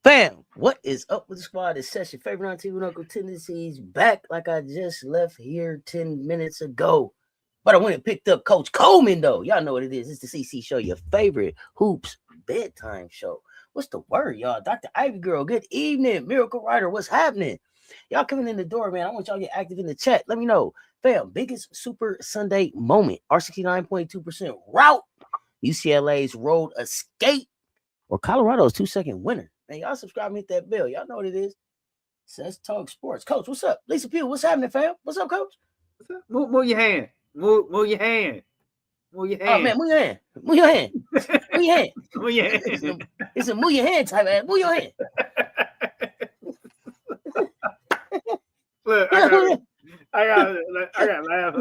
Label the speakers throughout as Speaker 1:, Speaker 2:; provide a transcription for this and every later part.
Speaker 1: Fam, what is up with the squad? It's Session Favorite Auntie with Uncle Tendencies back like I just left here 10 minutes ago. But I went and picked up Coach Coleman, though. Y'all know what it is. It's the CC Show, your favorite hoops bedtime show. What's the word, y'all? Dr. Ivy Girl, good evening. Miracle Rider, what's happening? Y'all coming in the door, man. I want y'all to get active in the chat. Let me know. Fam, biggest Super Sunday moment. R69.2% route. UCLA's road escape. Or Colorado's 2-second winner. Man, y'all subscribe and hit that bell. Y'all know what it is. Let's talk sports. Coach, what's up? Lisa Pugh, what's happening, fam? What's up, Coach?
Speaker 2: What's up? Move your hand. Move your hand. Move your hand.
Speaker 1: Oh, man, move your hand. Move your hand. Move your hand.
Speaker 2: Move your hand.
Speaker 1: It's a move your hand type of move your hand.
Speaker 2: Look, I got laugh.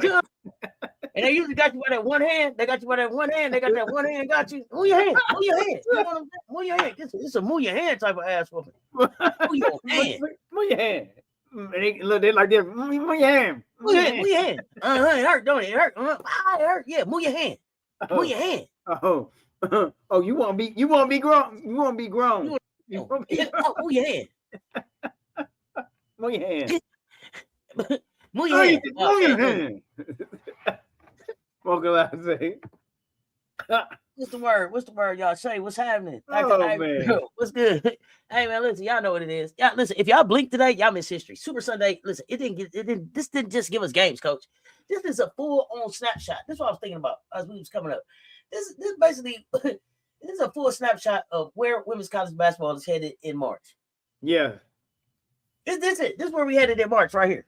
Speaker 1: And they usually got you by that one hand. They got you by that one hand. They got that one hand. Got you. Move your hand. Move your hand. You know what I'm saying? Move your hand. It's a move your hand type of ass whooping. Move your hand.
Speaker 2: Move your hand. And they like this. Move your hand.
Speaker 1: Move your hand. Move your hand. It hurt, don't it? It hurt. It hurt. Yeah. Move your hand. Move your hand.
Speaker 2: Oh, you want to be grown. You want to be grown.
Speaker 1: Move your hand.
Speaker 2: Move your hand.
Speaker 1: Move your hand.
Speaker 2: Move your hand. What can I say?
Speaker 1: What's the word? What's the word, y'all? Say what's happening?
Speaker 2: Oh, man.
Speaker 1: What's good? Hey, man, listen, y'all know what it is. Y'all listen, if y'all blink today, y'all miss history. Super Sunday, listen, this didn't just give us games, Coach. This is a full-on snapshot. This is what I was thinking about as we was coming up. This basically this is a full snapshot of where women's college basketball is headed in March.
Speaker 2: Yeah.
Speaker 1: This is where we headed in March, right here.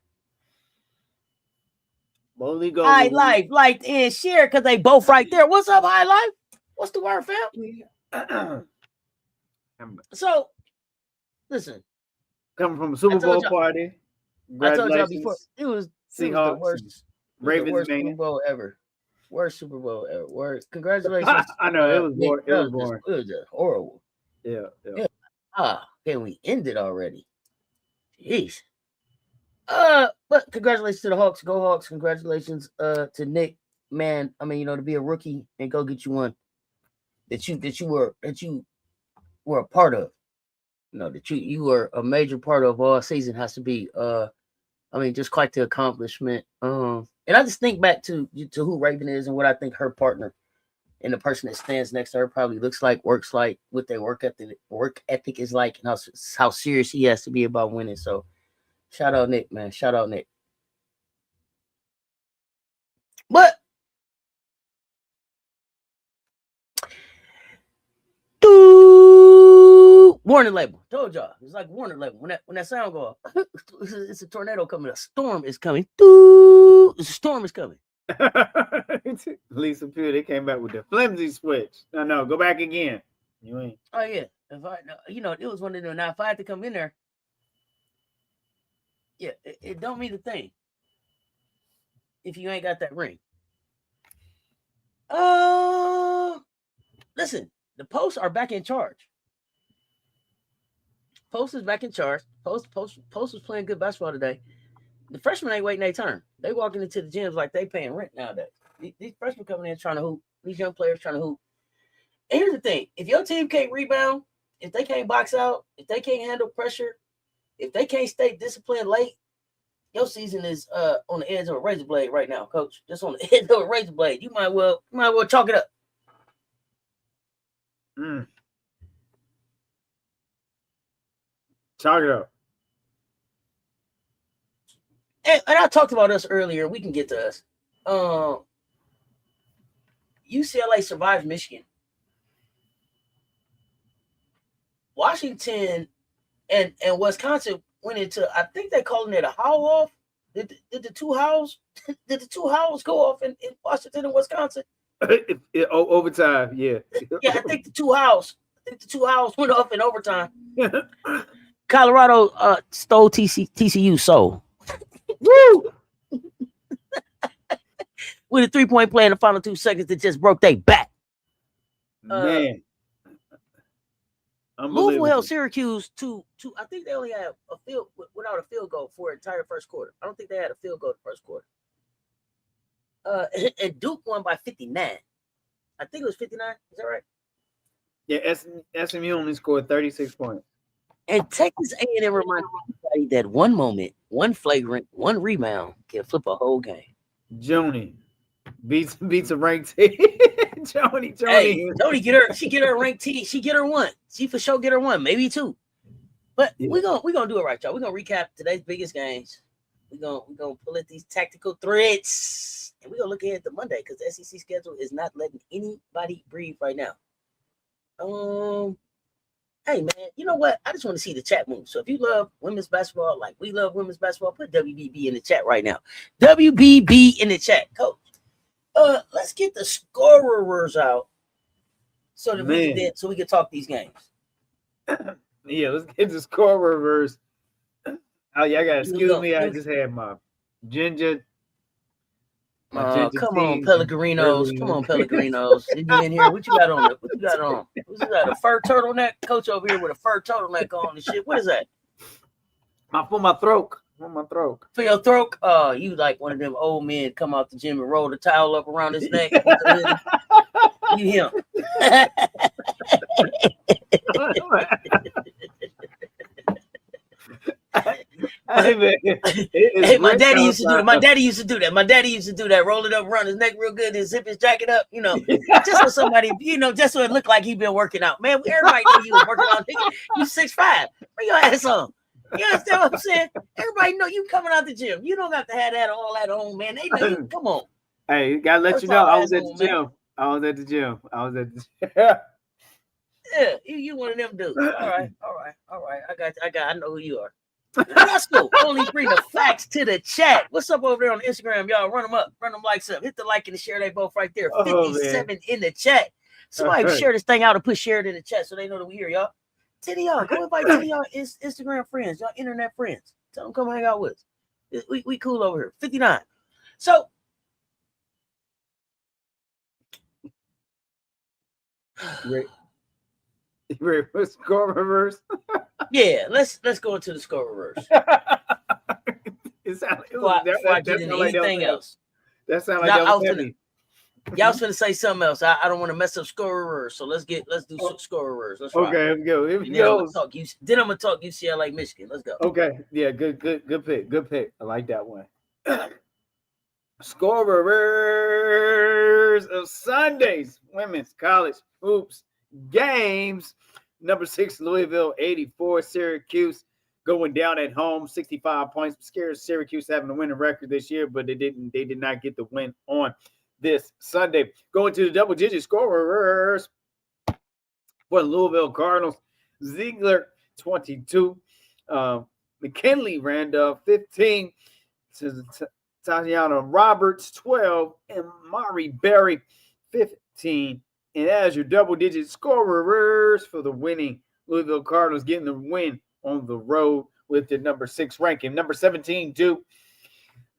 Speaker 2: Boldly go.
Speaker 1: High Life, like and share because they both right there. What's up, High Life? What's the word, fam? So, listen.
Speaker 2: Coming from a Super Bowl party.
Speaker 1: I told y'all before it was
Speaker 2: Seahawks,
Speaker 1: the worst,
Speaker 2: Ravens,
Speaker 1: worst Super Bowl ever. Worst Super Bowl ever. Worst. Congratulations.
Speaker 2: I know it was boring. It was boring.
Speaker 1: It was just horrible.
Speaker 2: Yeah.
Speaker 1: Can we end it already? Jeez. But congratulations to the Hawks. Go Hawks. Congratulations to Nick. Man, I mean, to be a rookie and go get you one that you were a part of. That you were a major part of all season has to be just quite the accomplishment. And I just think back to who Raven is and what I think her partner and the person that stands next to her probably looks like, works like, what their work ethic is like, and how serious he has to be about winning. So shout out Nick, man. Shout out Nick. But warning label. Told y'all. It's like warning label. When that sound go off, it's a tornado coming. A storm is coming. A storm is coming.
Speaker 2: Lisa Pugh, they came back with the flimsy switch. No, go back again. You ain't.
Speaker 1: Oh yeah. If it was one of them. Now if I had to come in there, yeah, it don't mean a thing if you ain't got that ring. Listen, the Posts are back in charge. Post is back in charge. Post was playing good basketball today. The freshmen ain't waiting their turn. They walking into the gyms like they paying rent nowadays. These freshmen coming in trying to hoop. These young players trying to hoop. And here's the thing. If your team can't rebound, if they can't box out, if they can't handle pressure, if they can't stay disciplined late, your season is on the edge of a razor blade right now, Coach. Just on the edge of a razor blade. You might well chalk it up.
Speaker 2: Chalk it up.
Speaker 1: And I talked about us earlier. We can get to us. UCLA survived Michigan. Washington and Wisconsin went into, I think they're calling it a howl off. Did the two howls go off in Washington and Wisconsin?
Speaker 2: Overtime, yeah.
Speaker 1: Yeah, I think the two howls went off in overtime. Colorado stole TCU soul. Woo! With a 3-point play in the final 2 seconds that just broke their back.
Speaker 2: Man.
Speaker 1: Louisville held Syracuse to I think they only had without a field goal for an entire first quarter. I don't think they had a field goal the first quarter. And Duke won by 59. I think it was 59. Is that right?
Speaker 2: Yeah, SMU only scored 36 points.
Speaker 1: And Texas A&M reminded everybody that one moment, one flagrant, one rebound can flip a whole game.
Speaker 2: Joni beats a ranked team. Joni.
Speaker 1: Hey, Joni get her ranked team. She get her one. She for sure get her one, maybe two. But we're gonna do it right, y'all. We're gonna recap today's biggest games. We're gonna pull at these tactical threads, and we're gonna look ahead to Monday because the SEC schedule is not letting anybody breathe right now. Hey man, you know what? I just want to see the chat move. So if you love women's basketball like we love women's basketball, put WBB in the chat right now. WBB in the chat, coach. Let's get the scorers out so that we can talk these games.
Speaker 2: Yeah, let's get the scorers. Oh yeah, I got excuse me. I just had my ginger.
Speaker 1: Come on, Pellegrinos. Come on, Pellegrinos. You in here? What you got on? What you got on? What's that? A fur turtleneck? Coach over here with a fur turtleneck on and shit. What is that?
Speaker 2: For my throat. For my throat.
Speaker 1: For your throat? You like one of them old men come out the gym and roll the towel up around his neck. You him. Hey, my daddy used to do that. My daddy used to do that. Roll it up around his neck real good and zip his jacket up. You know, just so somebody, just so it looked like he been working out. Man, everybody knew you was working out. You 6'5". Bring your ass on. You understand what I'm saying? Everybody know you coming out the gym. You don't have to have that all at home, man. They know you. Come on.
Speaker 2: Hey, gotta let you know I was at the gym. I was at the gym.
Speaker 1: Yeah, you one of them dudes. All right. I know who you are. Let's go. Only bring the facts to the chat. What's up over there on Instagram, y'all? Run them up. Run them likes up. Hit the like and the share. They both right there. 57 in the chat. Somebody share this thing out and put share it in the chat so they know that we here, y'all. Tell y'all. Go invite y'all Instagram friends, y'all internet friends. Tell them come hang out with us. We cool over here. 59. So
Speaker 2: you ready for score reverse?
Speaker 1: Yeah, let's go into the score reverse. Before I get into anything else.
Speaker 2: That sounds like that was heavy.
Speaker 1: Y'all was finna say something else. I don't want to mess up score reverse. So let's do score reverse. Let's rock.
Speaker 2: Okay, here we go.
Speaker 1: Then I'm gonna talk UCLA Michigan. Let's go.
Speaker 2: Okay. Yeah, good pick. Good pick. I like that one. Score reverse of Sunday's women's college hoops games. Number 6, Louisville, 84. Syracuse going down at home, 65 points. Scared Syracuse having a winning record this year, but they did not get the win on this Sunday. Going to the double-digit scorers for the Louisville Cardinals. Ziegler, 22. McKinley Randolph, 15. Tatiana Roberts, 12. And Mari Berry, 15. And as your double-digit scorers for the winning Louisville Cardinals, getting the win on the road with the number 6 ranking. Number 17, Duke,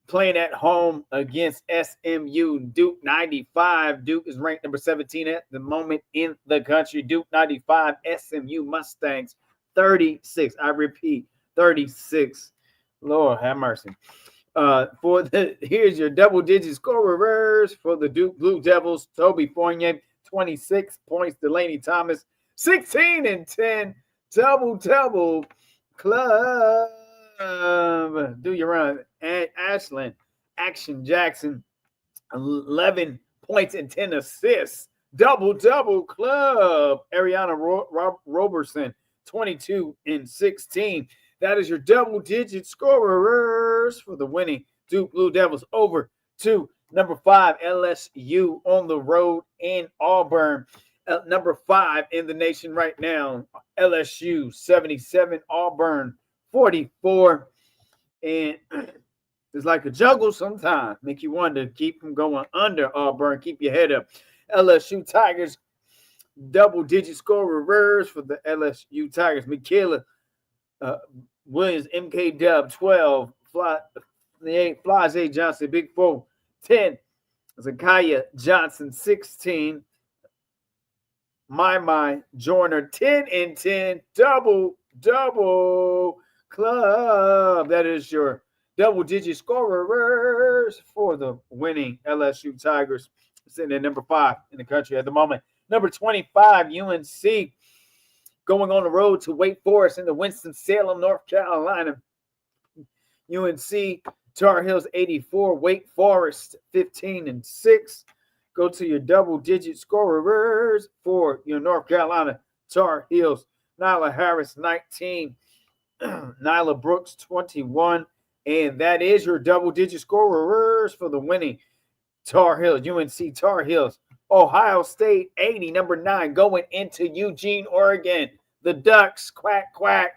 Speaker 2: playing at home against SMU. Duke 95. Duke is ranked number 17 at the moment in the country. Duke 95. SMU Mustangs 36. I repeat, 36. Lord have mercy. Here's your double-digit scorers for the Duke Blue Devils. Toby Fournier, 26 points. Delaney Thomas, 16 and 10. Double club. Do your run. And Ashland Action Jackson, 11 points and 10 assists. Double club. Ariana Roberson, 22-16. That is your double-digit scorers for the winning Duke Blue Devils. Over to number 5, LSU on the road in Auburn. Number 5 in the nation right now, LSU 77, Auburn 44. And it's like a juggle sometimes. Make you wonder, keep from going under Auburn. Keep your head up. LSU Tigers, double-digit scorers for the LSU Tigers. Michaela Williams, MK Dub 12, Flage Johnson, Big 4, 10. Zakaya Johnson 16. My Joyner 10-10. Double club. That is your double-digit scorers for the winning LSU Tigers. Sitting at number 5 in the country at the moment. Number 25, UNC, going on the road to Wake Forest in the Winston-Salem, North Carolina. UNC Tar Heels 84, Wake Forest 15-6. Go to your double-digit scorers for your North Carolina Tar Heels. Nyla Harris 19, Nyla Brooks 21, and that is your double-digit scorers for the winning Tar Heels, UNC Tar Heels. Ohio State 80, number 9, going into Eugene, Oregon. The Ducks, quack, quack.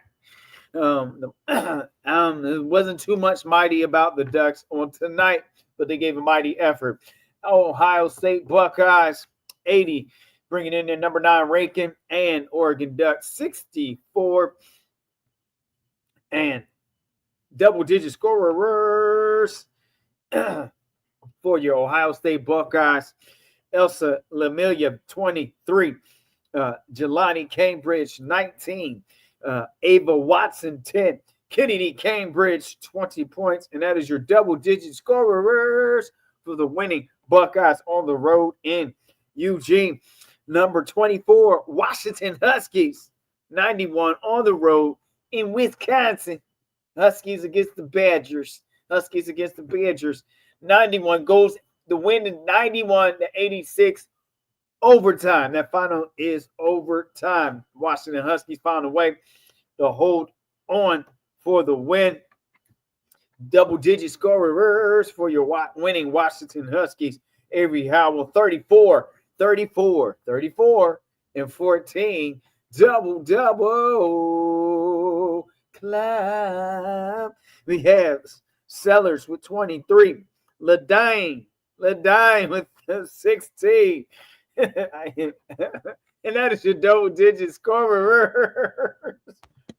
Speaker 2: It wasn't too much mighty about the Ducks on tonight, but they gave a mighty effort. Ohio State Buckeyes 80, bringing in their number 9 ranking, and Oregon Ducks 64. And double-digit scorers for your Ohio State Buckeyes. Elsa Lamilia 23, Jelani Cambridge 19, Ava Watson 10, Kennedy Cambridge 20 points, and that is your double-digit scorers for the winning Buckeyes on the road in Eugene. Number 24, Washington Huskies 91 on the road in Wisconsin. Huskies against the Badgers. 91 goes the win in 91-86 overtime. That final is overtime. Washington Huskies found a way to hold on for the win. Double-digit scorers for your winning Washington Huskies. Avery Howell 34, and 14. Double climb. We have Sellers with 23. Ladine with 16. And that is your double-digit scorer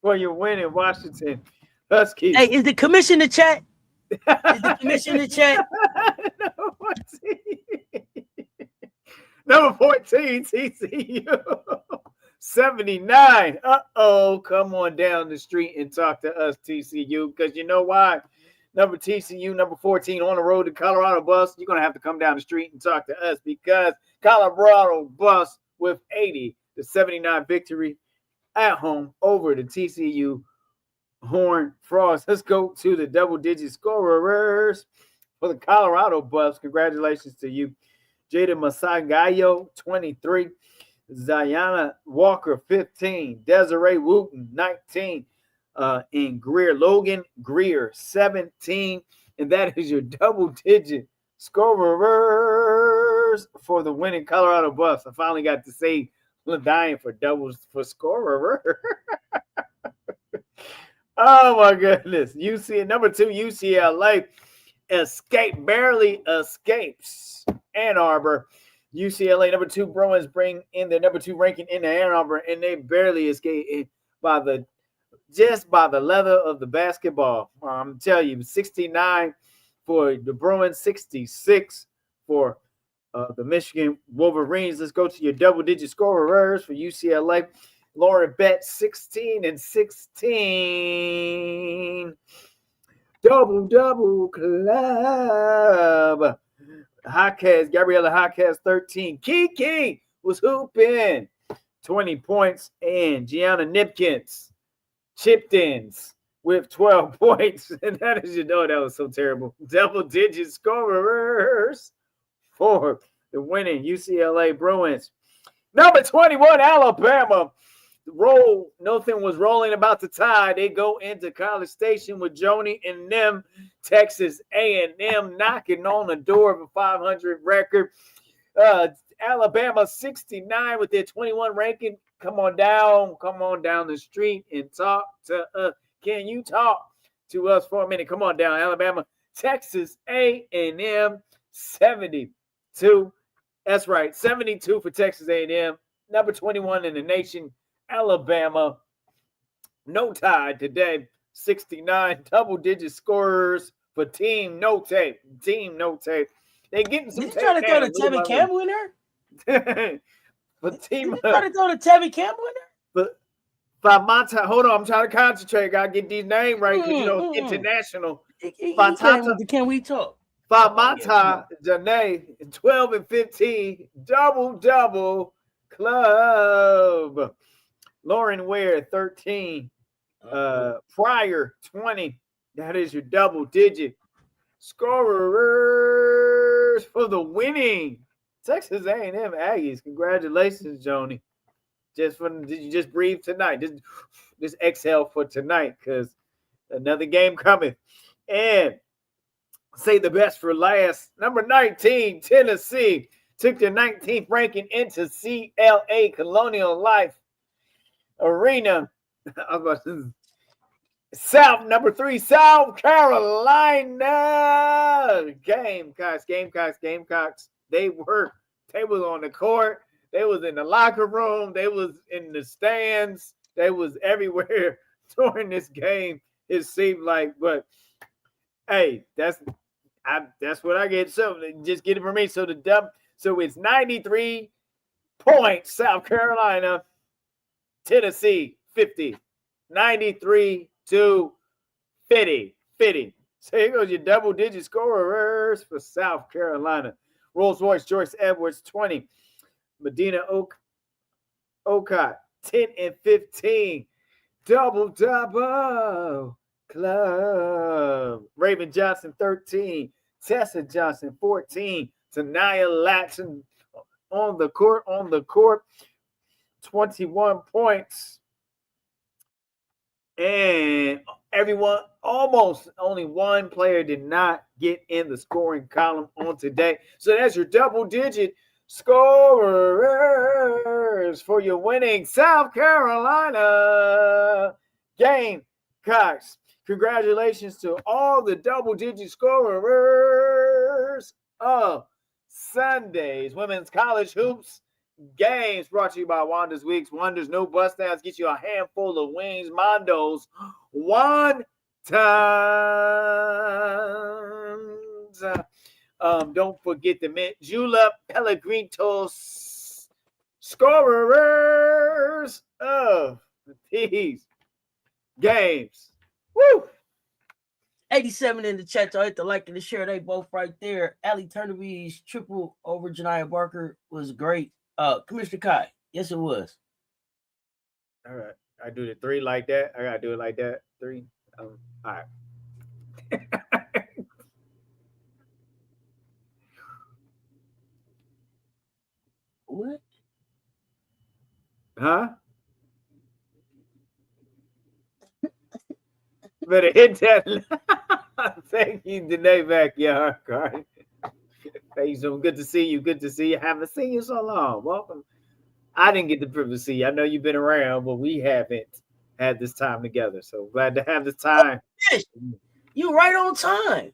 Speaker 2: for your win in Washington Huskies.
Speaker 1: Hey, is the commission in the chat?
Speaker 2: Number 14, TCU. 79. Come on down the street and talk to us, TCU, because you know why? TCU, number 14, on the road to Colorado Bus. You're going to have to come down the street and talk to us because Colorado Bus with 80-79 victory at home over the TCU Horned Frogs. Let's go to the double-digit scorers for the Colorado Buffs. Congratulations to you. Jada Masagayo, 23. Ziana Walker, 15. Desiree Wooten, 19. And Logan Greer, 17. And that is your double-digit scorers for the winning Colorado Buffs. I finally got to say Ladine for doubles for scorer. Oh, my goodness. Number 2, UCLA barely escapes Ann Arbor. UCLA, number 2, Bruins bring in their number 2 ranking in Ann Arbor, and they barely escape by the leather of the basketball. I'm telling you, 69 for the Bruins, 66 for the Michigan Wolverines. Let's go to your double-digit scorers for UCLA. Lauren Bett, 16-16. Double club. Gabriella Jaquez, 13. Kiki was hooping. 20 points. And Gianna Nipkins chipped ins with 12 points. And that is, that was so terrible. Double-digit scorers for the winning UCLA Bruins. Number 21, Alabama. Nothing was rolling about the Tide. They go into College Station with Joni and them. Texas A&M knocking on the door of a 500 record. Alabama 69 with their 21 ranking. Come on down the street and talk to us. Can you talk to us for a minute? Come on down, Alabama. Texas A&M 72. That's right, 72 for Texas A&M. Number 21 in the nation, Alabama. No Tide today. 69 double-digit scorers for Team No Tape. Team No Tape. They getting some.
Speaker 1: Did you try to throw the Tevin Campbell in there?
Speaker 2: But Team.
Speaker 1: Did you try to throw the Tevin Campbell in there?
Speaker 2: But my time, hold on, I'm trying to concentrate. Gotta get these names right because international.
Speaker 1: Can we talk?
Speaker 2: Famata Janae, 12 and 15, double club. Lauren Ware, 13. Pryor, 20. That is your double-digit scorers for the winning Texas A&M Aggies. Congratulations, Joni. Did you just breathe tonight? Just exhale for tonight because another game coming. And say the best for last. Number 19, Tennessee took their 19th ranking into CLA Colonial Life Arena. Number 3, South Carolina. Gamecocks. They was on the court. They was in the locker room. They was in the stands. They was everywhere during this game. It seemed like, but hey, that's what I get. So just get it from me. So it's 93 points, South Carolina, Tennessee 50, 93 to 50. So here goes your double-digit scorers for South Carolina. Rolls-Royce, Joyce Edwards, 20. Medina Okot, 10 and 15. Double club. Raven Johnson, 13. Tessa Johnson, 14. Tanaya Latson on the court, 21 points. And everyone, almost only one player did not get in the scoring column on today. So that's your double-digit scorers for your winning South Carolina Gamecocks. Congratulations to all the double-digit scorers of Sunday's Women's College Hoops games, brought to you by Wanda's Weeks. Wonders, no bust downs, get you a handful of wings. Mondo's one times. Don't forget the mint Julep Pellegrinos scorers of these games. Woo!
Speaker 1: 87 in the chat. So I hit the like and the share. They both right there. Ali Turnerby's triple over Janiyah Barker was great. Commissioner Kai, yes, it was.
Speaker 2: All right. I do the 3 like that. I got to do it like that. 3. All right.
Speaker 1: What?
Speaker 2: Huh? Better hit that. Thank you, Danae Backyard Card. Hey, so good to see you. Haven't seen you so long. Welcome. I didn't get the privilege to see you. I know you've been around, but we haven't had this time together. So glad to have this time.
Speaker 1: You right on time.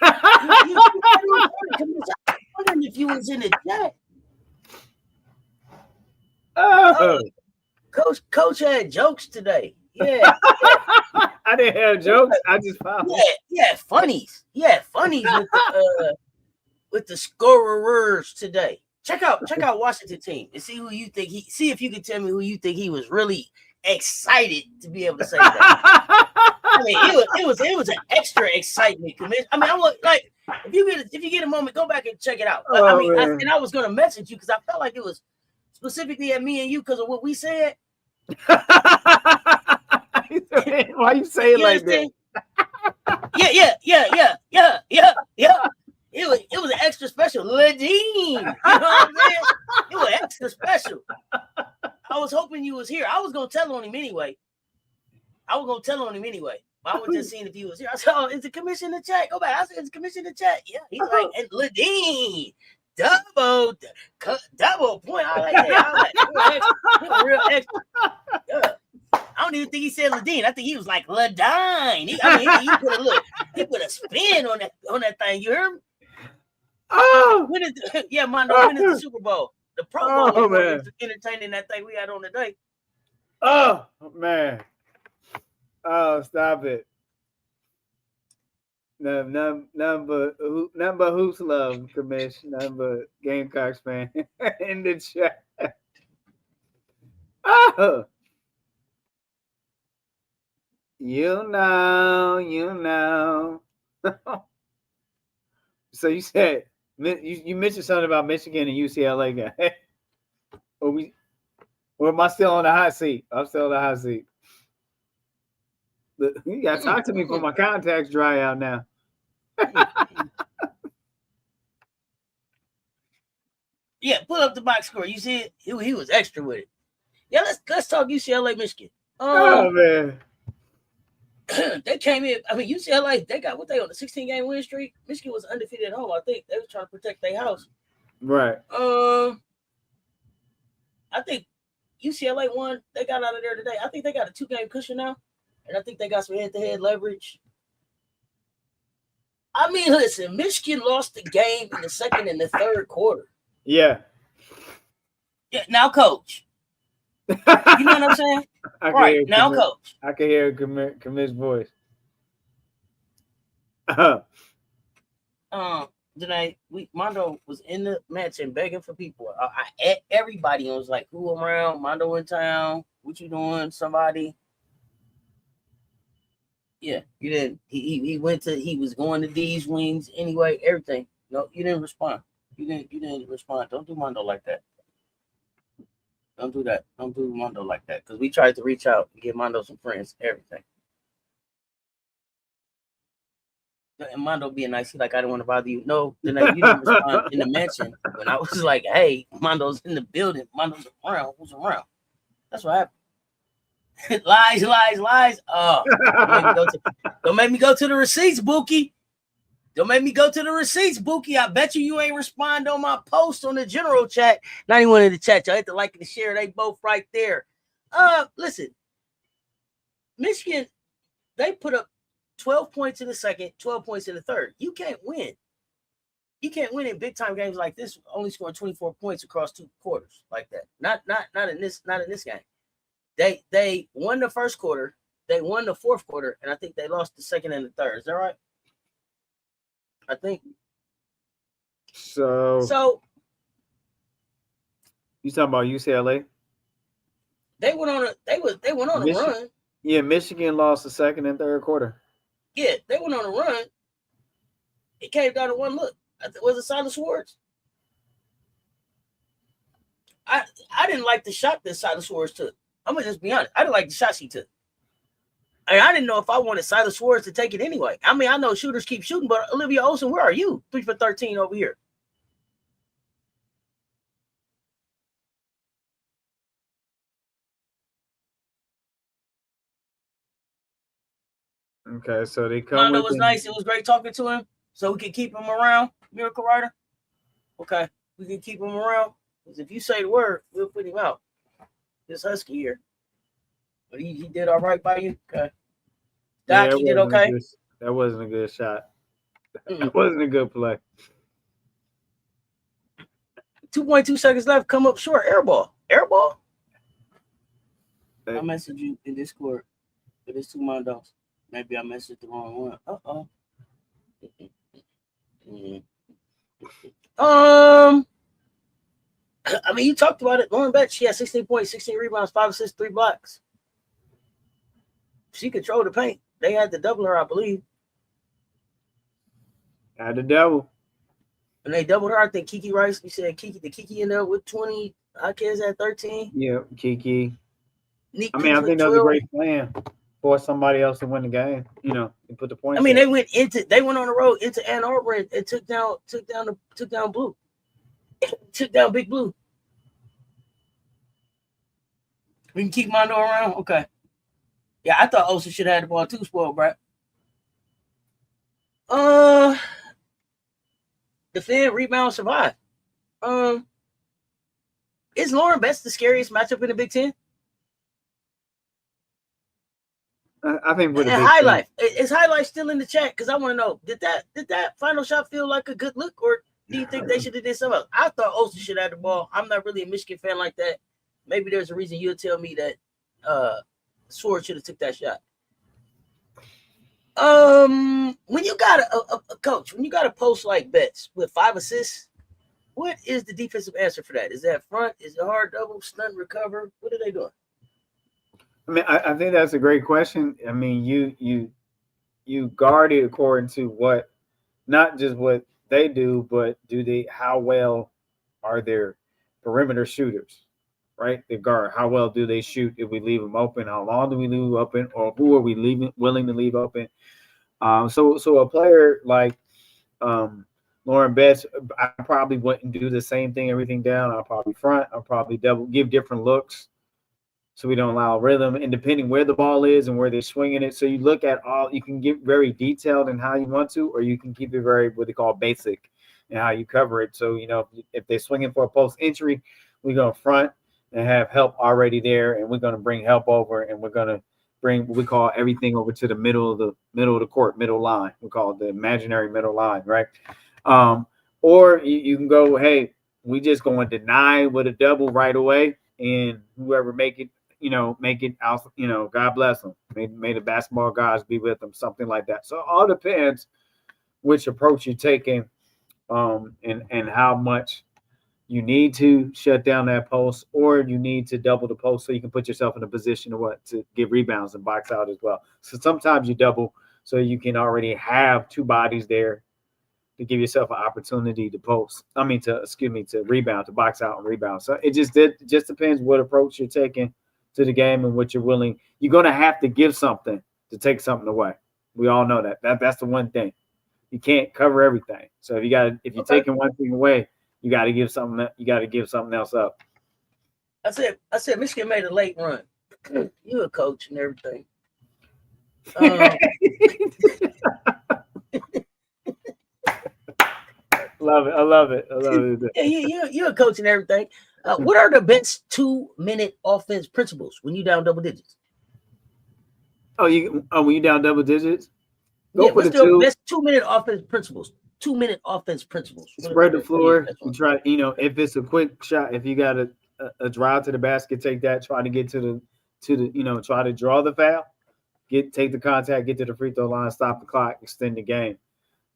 Speaker 1: I was wondering if you was in the chat. Coach had jokes today. Yeah.
Speaker 2: I didn't have jokes. I just found
Speaker 1: funnies. Yeah, funnies with the scorers today. Check out Washington team and see who you think see if you can tell me who you think he was really excited to be able to say that. I mean, it was an extra excitement. I mean, I was like, if you get a moment, go back and check it out. I was gonna message you because I felt like it was specifically at me and you because of what we said.
Speaker 2: Why you say it like that?
Speaker 1: Yeah. It was extra special. Ladine. You know what I'm saying? It was extra special. I was hoping you was here. I was gonna tell on him anyway. I was just seeing if he was here. I said, "Oh, is the commission in chat? Go back." I said, "Is the commission in chat?" Yeah, he's like, "And Ladine, double point." I like that. I like real extra. Yeah. I don't even think he said Ladine. I think he was like Ladine. He put a spin on that thing. You heard me?
Speaker 2: Oh,
Speaker 1: Mondo, when is the Super Bowl? The Pro Bowl was more entertaining that thing we had on the day.
Speaker 2: Oh man. Oh, stop it. None but who's love, Commish. None but Gamecocks fan in the chat. Oh. You know. So you said you mentioned something about Michigan and UCLA guy. Or am I still on the hot seat? I'm still on the hot seat. You gotta talk to me before my contacts dry out now.
Speaker 1: Yeah, pull up the box score. You see it? He was extra with it. Yeah, let's talk UCLA, Michigan.
Speaker 2: Oh man.
Speaker 1: They came in. I mean, UCLA, they got what they on a 16-game win streak. Michigan was undefeated at home. I think they were trying to protect their house.
Speaker 2: Right.
Speaker 1: I think UCLA won. They got out of there today. I think they got a 2-game cushion now, and I think they got some head-to-head leverage. I mean, listen, Michigan lost the game in the second and the third quarter.
Speaker 2: Yeah.
Speaker 1: Yeah. Now, coach. You know what I'm saying? Right now, coach.
Speaker 2: I can hear Commish's voice.
Speaker 1: Mondo was in the match and begging for people. Everybody was like, "Who around? Mondo in town? What you doing? Somebody?" Yeah, you didn't. He was going to these wings anyway. Everything. No, you didn't respond. You didn't respond. Don't do Mondo like that. Don't do that. Don't do Mondo like that. Because we tried to reach out and give Mondo some friends, everything. And Mondo being nice, he's like, I don't want to bother you. No, then you didn't respond in the mention when I was like, hey, Mondo's in the building. Mondo's around. Who's around? That's what happened. Lies. Oh, don't make me go to the receipts, Bookie. Don't make me go to the receipts, Bookie. I bet you ain't respond on my post on the general chat. Not anyone in the chat. Y'all hit the like and the share. They both right there. Listen. Michigan, they put up 12 points in the second, 12 points in the third. You can't win. You can't win in big time games like this, only scoring 24 points across 2 quarters like that. Not in this game. They won the first quarter, they won the fourth quarter, and I think they lost the second and the third. Is that right? I think.
Speaker 2: So you talking about UCLA?
Speaker 1: They went on a run.
Speaker 2: Yeah, Michigan lost the second and third quarter.
Speaker 1: Yeah, they went on a run. It came down to one look. Was it Silas Schwartz? I didn't like the shot that Silas Schwartz took. I'm gonna just be honest. I didn't like the shot she took. I didn't know if I wanted Silas Schwartz to take it anyway. I mean, I know shooters keep shooting, but Olivia Olsen, where are you? 3 for 13 over here.
Speaker 2: Okay, so they come.
Speaker 1: Mondo was nice. It was great talking to him. So we can keep him around, Miracle Rider. Okay, we can keep him around. Because if you say the word, we'll put him out. This Husky here. But he did all right by you. Okay. Doc, he did okay.
Speaker 2: That wasn't a good shot. That wasn't a good play.
Speaker 1: 2.2 seconds left. Come up short. Airball. I messaged you in Discord. But it's 2 Mondos. Maybe I messaged the wrong one. Uh-oh. I mean, you talked about it. Lauren Betts, she had 16 points, 16 rebounds, 5 assists, 3 blocks. She controlled the paint. They had to double her, I believe.
Speaker 2: Had to double.
Speaker 1: And they doubled her. I think Kiki Rice, you said Kiki in there with 20. Akez at 13.
Speaker 2: Yeah, Kiki.
Speaker 1: Nick
Speaker 2: I mean, I think that was a great plan for somebody else to win the game, and put the points.
Speaker 1: I mean, they went on the road into Ann Arbor and took down Blue. Took down Big Blue. We can keep Mondo around. Okay. Yeah, I thought Osa should have had the ball too. Spoiled, bro. Defend, rebound, survive. Is Lauren Best the scariest matchup in the Big Ten?
Speaker 2: I think with the
Speaker 1: And
Speaker 2: Big
Speaker 1: High
Speaker 2: Ten,
Speaker 1: Life is High Life still in the chat? Because I want to know did that final shot feel like a good look, or do you think they should have did something else? I thought Osa should have had the ball. I'm not really a Michigan fan like that. Maybe there's a reason you'll tell me that Sword should have took that shot. When you got a coach, when you got a post like Betts with 5 assists, what is the defensive answer for that? Is that front? Is it hard double, stunt, recover? What are they doing?
Speaker 2: I mean, I think that's a great question. I mean, you guard it according to what, not just what they do, but how well are their perimeter shooters, right? The guard, how well do they shoot if we leave them open? How long do we leave open, or who are we willing to leave open? So a player like Lauren Betts, I probably wouldn't do the same thing, everything down. I'll probably front. I'll probably give different looks so we don't allow rhythm. And depending where the ball is and where they're swinging it, so you look at you can get very detailed in how you want to, or you can keep it very what they call basic in how you cover it. So, if they're swinging for a post entry, we're going to front and have help already there, and we're going to bring help over, and we're going to bring what we call everything over to the middle of the court, middle line. We call it the imaginary middle line, right? Or you can go, hey, we just going to deny with a double right away, and whoever make it out, God bless them. May the basketball guys be with them, something like that. So it all depends which approach you're taking, and how much you need to shut down that post, or you need to double the post so you can put yourself in a position to get rebounds and box out as well. So sometimes you double so you can already have two bodies there to give yourself an opportunity to to rebound, to box out and rebound. So it just depends what approach you're taking to the game and what you're willing. You're going to have to give something to take something away. We all know that. That's the one thing. You can't cover everything. So if you're taking one thing away, you got to give something. You got to give something else up.
Speaker 1: I said Michigan made a late run. You a coach and everything.
Speaker 2: Love it. I love it.
Speaker 1: Yeah, you're a coach and everything. What are the best 2-minute offense principles when you down double digits?
Speaker 2: When you down double digits?
Speaker 1: What's the best 2-minute offense principles? 2-minute offense principles.
Speaker 2: Spread the floor. You try, if it's a quick shot, if you got a drive to the basket, take that. Try to get to the try to draw the foul. Take the contact, get to the free throw line, stop the clock, extend the game.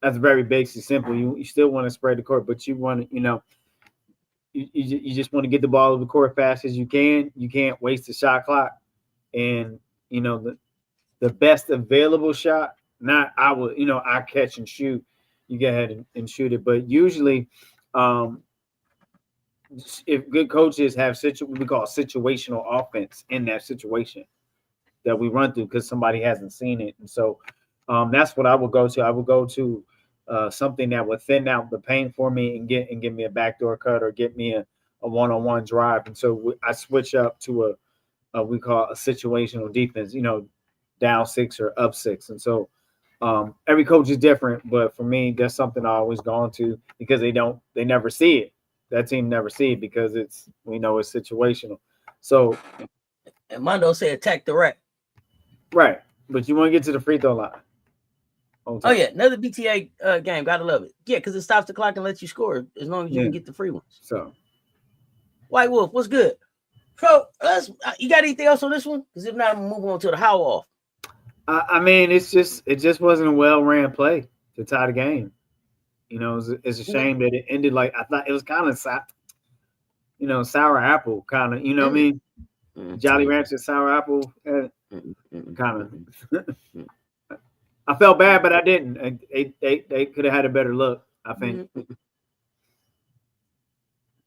Speaker 2: That's very basic, simple. You still want to spread the court, but you want to, you just want to get the ball over the court fast as you can. You can't waste the shot clock, and the best available shot. Not I catch and shoot. You go ahead and shoot it, but usually, if good coaches have what we call situational offense in that situation that we run through because somebody hasn't seen it, and so that's what I will go to. I will go to something that would thin out the paint for me and give me a backdoor cut or get me a one-on-one drive. And so I switch up to we call a situational defense, down 6 or up 6. And so every coach is different, but for me, that's something I always go on to because they never see it. That team never see it because it's situational. So,
Speaker 1: and Mondo say attack the rack.
Speaker 2: Right, but you want to get to the free throw line.
Speaker 1: Oh yeah, another BTA game. Gotta love it. Yeah, because it stops the clock and lets you score as long as you can get the free ones.
Speaker 2: So,
Speaker 1: White Wolf, what's good? So, you got anything else on this one? Because if not, I'm gonna move on to the how off.
Speaker 2: I mean, it just wasn't a well-ran play to tie the game. It's a shame that it ended like I thought. It was kind of sour apple kind of. You know what I mean? Jolly Rancher sour apple kind of. I felt bad, but I didn't. They could have had a better look, I think.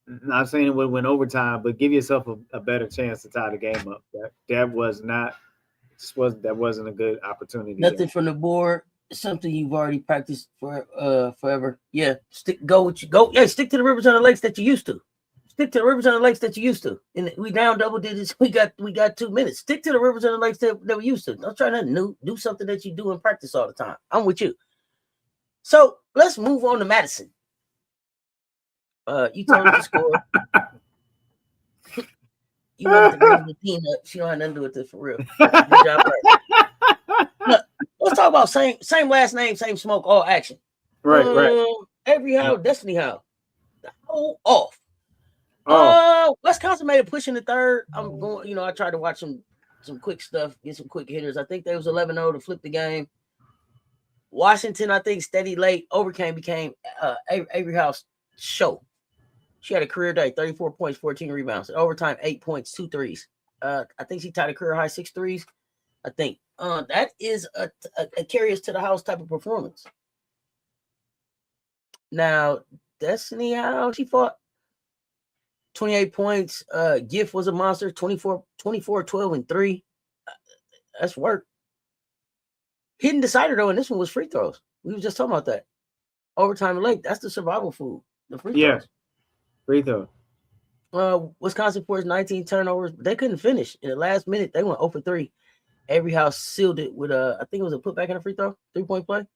Speaker 2: Not saying it would win overtime, but give yourself a better chance to tie the game up. That wasn't a good opportunity.
Speaker 1: Nothing from the board. Something you've already practiced for forever. Yeah, stick to the rivers and the lakes that you used to. Stick to the rivers and the lakes that you used to. And we down double digits. We got 2 minutes. Stick to the rivers and the lakes that we used to. Don't try nothing new. Do something that you do in practice all the time. I'm with you. So let's move on to Madison. You told us to score. You wanted to bring the team up. She don't have nothing to do with this for real. Good job. Look, let's talk about same last name, same smoke, all action.
Speaker 2: Right.
Speaker 1: Avery Howe, Destiny Howe. The whole off. Wisconsin made a push in the third. I'm going, I tried to watch some quick stuff, get some quick hitters. I think they was 11-0 to flip the game. Washington, I think, steady late. Became Avery Howe's show. She had a career day, 34 points, 14 rebounds. In overtime, 8 points, 2 threes. I think she tied a career high 6 threes. I think that is a carry us to the house type of performance. Now, Destiny Howe, she fought 28 points. Gift was a monster, 24, 12, and 3. That's work. Hidden decider, though, and this one was free throws. We were just talking about that. Overtime late. That's the survival food. The free throws.
Speaker 2: Free throw.
Speaker 1: Wisconsin forced 19 turnovers, but they couldn't finish. In the last minute, they went 0 for 3. Avery Howe sealed it with I think it was a putback and a free throw, 3-point play.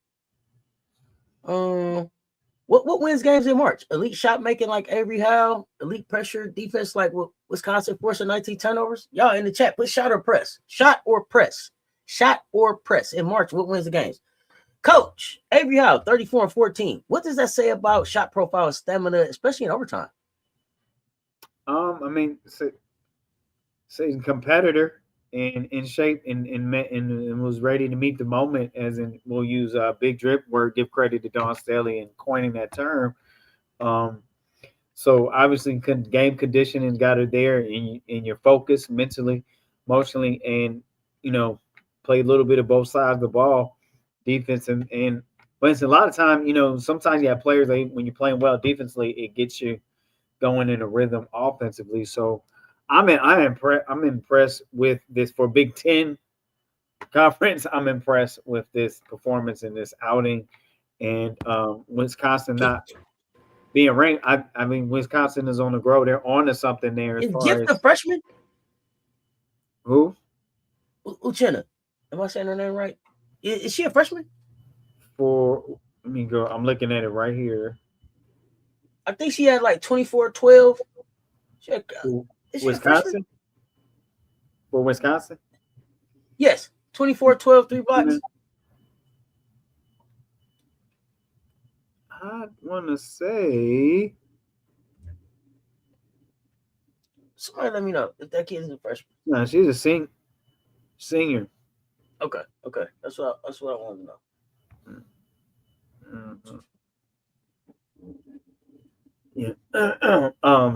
Speaker 1: What wins games in March? Elite shot making like Avery Howe, elite pressure defense like Wisconsin forcing 19 turnovers. Y'all in the chat, put shot or press. Shot or press. Shot or press. In March, what wins the games? Coach, Avery Howe, 34 and 14. What does that say about shot profile and stamina, especially in overtime?
Speaker 2: I mean, say competitor and in shape and was ready to meet the moment, as in we'll use big drip word, give credit to Dawn Staley in coining that term. So obviously game conditioning got her there in your focus mentally, emotionally, and play a little bit of both sides of the ball, defense and but it's a lot of time, sometimes you have players when you're playing well defensively, it gets you going in a rhythm offensively. So I'm impressed with this for Big Ten conference. I'm impressed with this performance in this outing, and Wisconsin not being ranked. I mean, Wisconsin is on the grow. They're on to something there. As far
Speaker 1: Gift
Speaker 2: as
Speaker 1: a freshman?
Speaker 2: Who?
Speaker 1: Uchenna. Am I saying her name right? Is she a freshman?
Speaker 2: Let me go. I'm looking at it right here.
Speaker 1: I think she had like 24, 12.
Speaker 2: Wisconsin? For Wisconsin?
Speaker 1: Yes. 24, 12, 3 blocks.
Speaker 2: I want to say.
Speaker 1: Somebody let me know if that kid is a freshman.
Speaker 2: No, she's a senior.
Speaker 1: Okay. That's what I want to know.
Speaker 2: Mm-hmm. Yeah.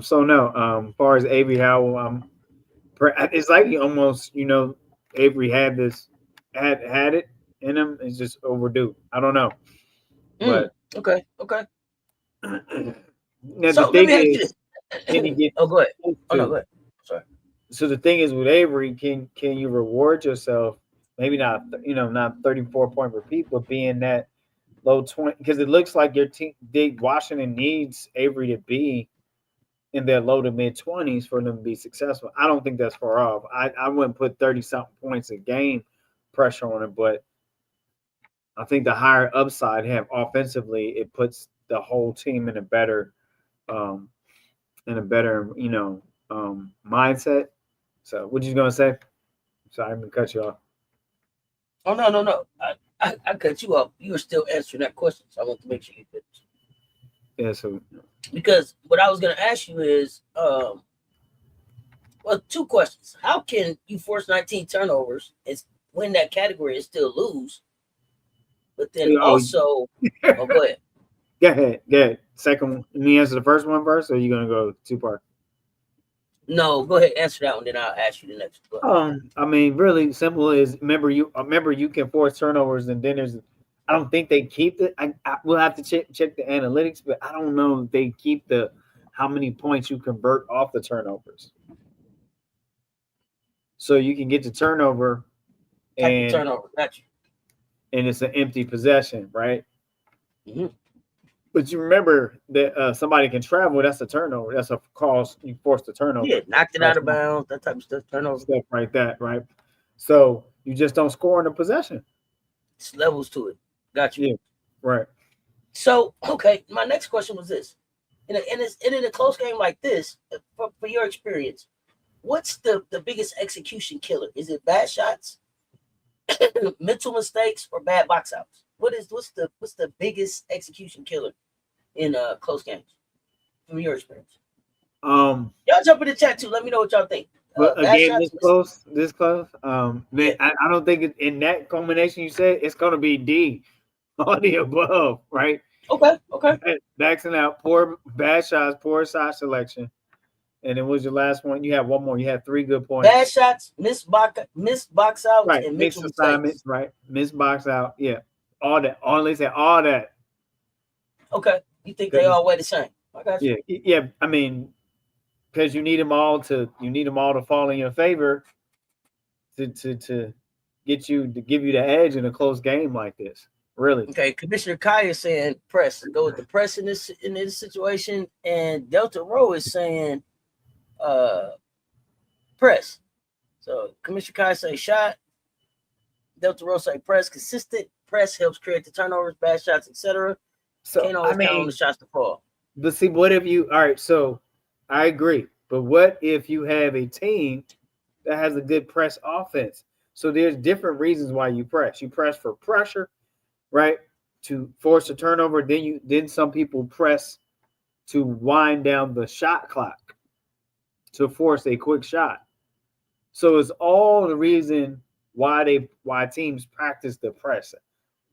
Speaker 2: So no. As far as Avery Howe, it's like almost Avery had it in him. It's just overdue. I don't know. But
Speaker 1: okay.
Speaker 2: Now
Speaker 1: so
Speaker 2: the thing
Speaker 1: let me
Speaker 2: is, can you get?
Speaker 1: Oh, go ahead. Oh no, go ahead. Sorry.
Speaker 2: So the thing is with Avery, can you reward yourself? Maybe not 34-point repeat, but being that low 20, because it looks like your team, Washington needs Avery to be in their low to mid 20s for them to be successful. I don't think that's far off. I wouldn't put 30-something points a game pressure on it, but I think the higher upside have offensively, it puts the whole team in a better mindset. So what you gonna say? Sorry, I'm gonna cut you off.
Speaker 1: Oh no. I cut you off. You were still answering that question, so I want to make sure you finish.
Speaker 2: Yeah, so
Speaker 1: because what I was gonna ask you is two questions. How can you force 19 turnovers and win that category and still lose? But then also go ahead.
Speaker 2: Go ahead. Second one. Let me answer the first one first, or are you gonna go two-part?
Speaker 1: No, go ahead, answer that one, then I'll ask you the next one.
Speaker 2: I mean, really simple is remember you can force turnovers, and then I don't think they keep it. I will have to check the analytics, but I don't know if they keep how many points you convert off the turnovers. So you can get the turnover
Speaker 1: turnover, got you.
Speaker 2: And it's an empty possession, right?
Speaker 1: Mm-hmm.
Speaker 2: But you remember that somebody can travel. That's a turnover. That's a cause. You force the turnover.
Speaker 1: Yeah, knocked it out of bounds, that type of stuff, turnover.
Speaker 2: Stuff like that, right? So you just don't score in the possession.
Speaker 1: It's levels to it. Got you.
Speaker 2: Yeah, right.
Speaker 1: So, okay, my next question was this. In a close game like this, for your experience, what's the biggest execution killer? Is it bad shots, mental mistakes, or bad box outs? What's the biggest execution killer in close games from your experience? Y'all jump in the chat too. Let me know what y'all think.
Speaker 2: But a
Speaker 1: Bad
Speaker 2: game
Speaker 1: shots,
Speaker 2: this close, man, I don't think in that combination you said it's going to be D, all the above, right?
Speaker 1: Okay.
Speaker 2: Backing out, poor bad shots, poor shot selection, and it was your last one. You had one more. You had 3 good points.
Speaker 1: Bad shots, missed box outs,
Speaker 2: right?
Speaker 1: and
Speaker 2: Mixed
Speaker 1: mental
Speaker 2: assignments,
Speaker 1: mistakes.
Speaker 2: right? Missed box out, yeah. All that. All they said, all that.
Speaker 1: Okay, you think they all weigh the same? I got you.
Speaker 2: Yeah. I mean, because you need them all to fall in your favor to get you to give you the edge in a close game like this. Really.
Speaker 1: Okay, Commissioner Kai is saying press. Go with the press in this situation, and Delta Row is saying press. So Commissioner Kai say shot. Delta Row say press. Consistent press helps create the turnovers, bad shots, etc.
Speaker 2: So
Speaker 1: Can't always count on the shots to fall.
Speaker 2: But see, what if you? All right, so I agree. But what if you have a team that has a good press offense? So there's different reasons why you press. You press for pressure, right? To force a turnover. Then some people press to wind down the shot clock to force a quick shot. So it's all the reason why teams practice the press,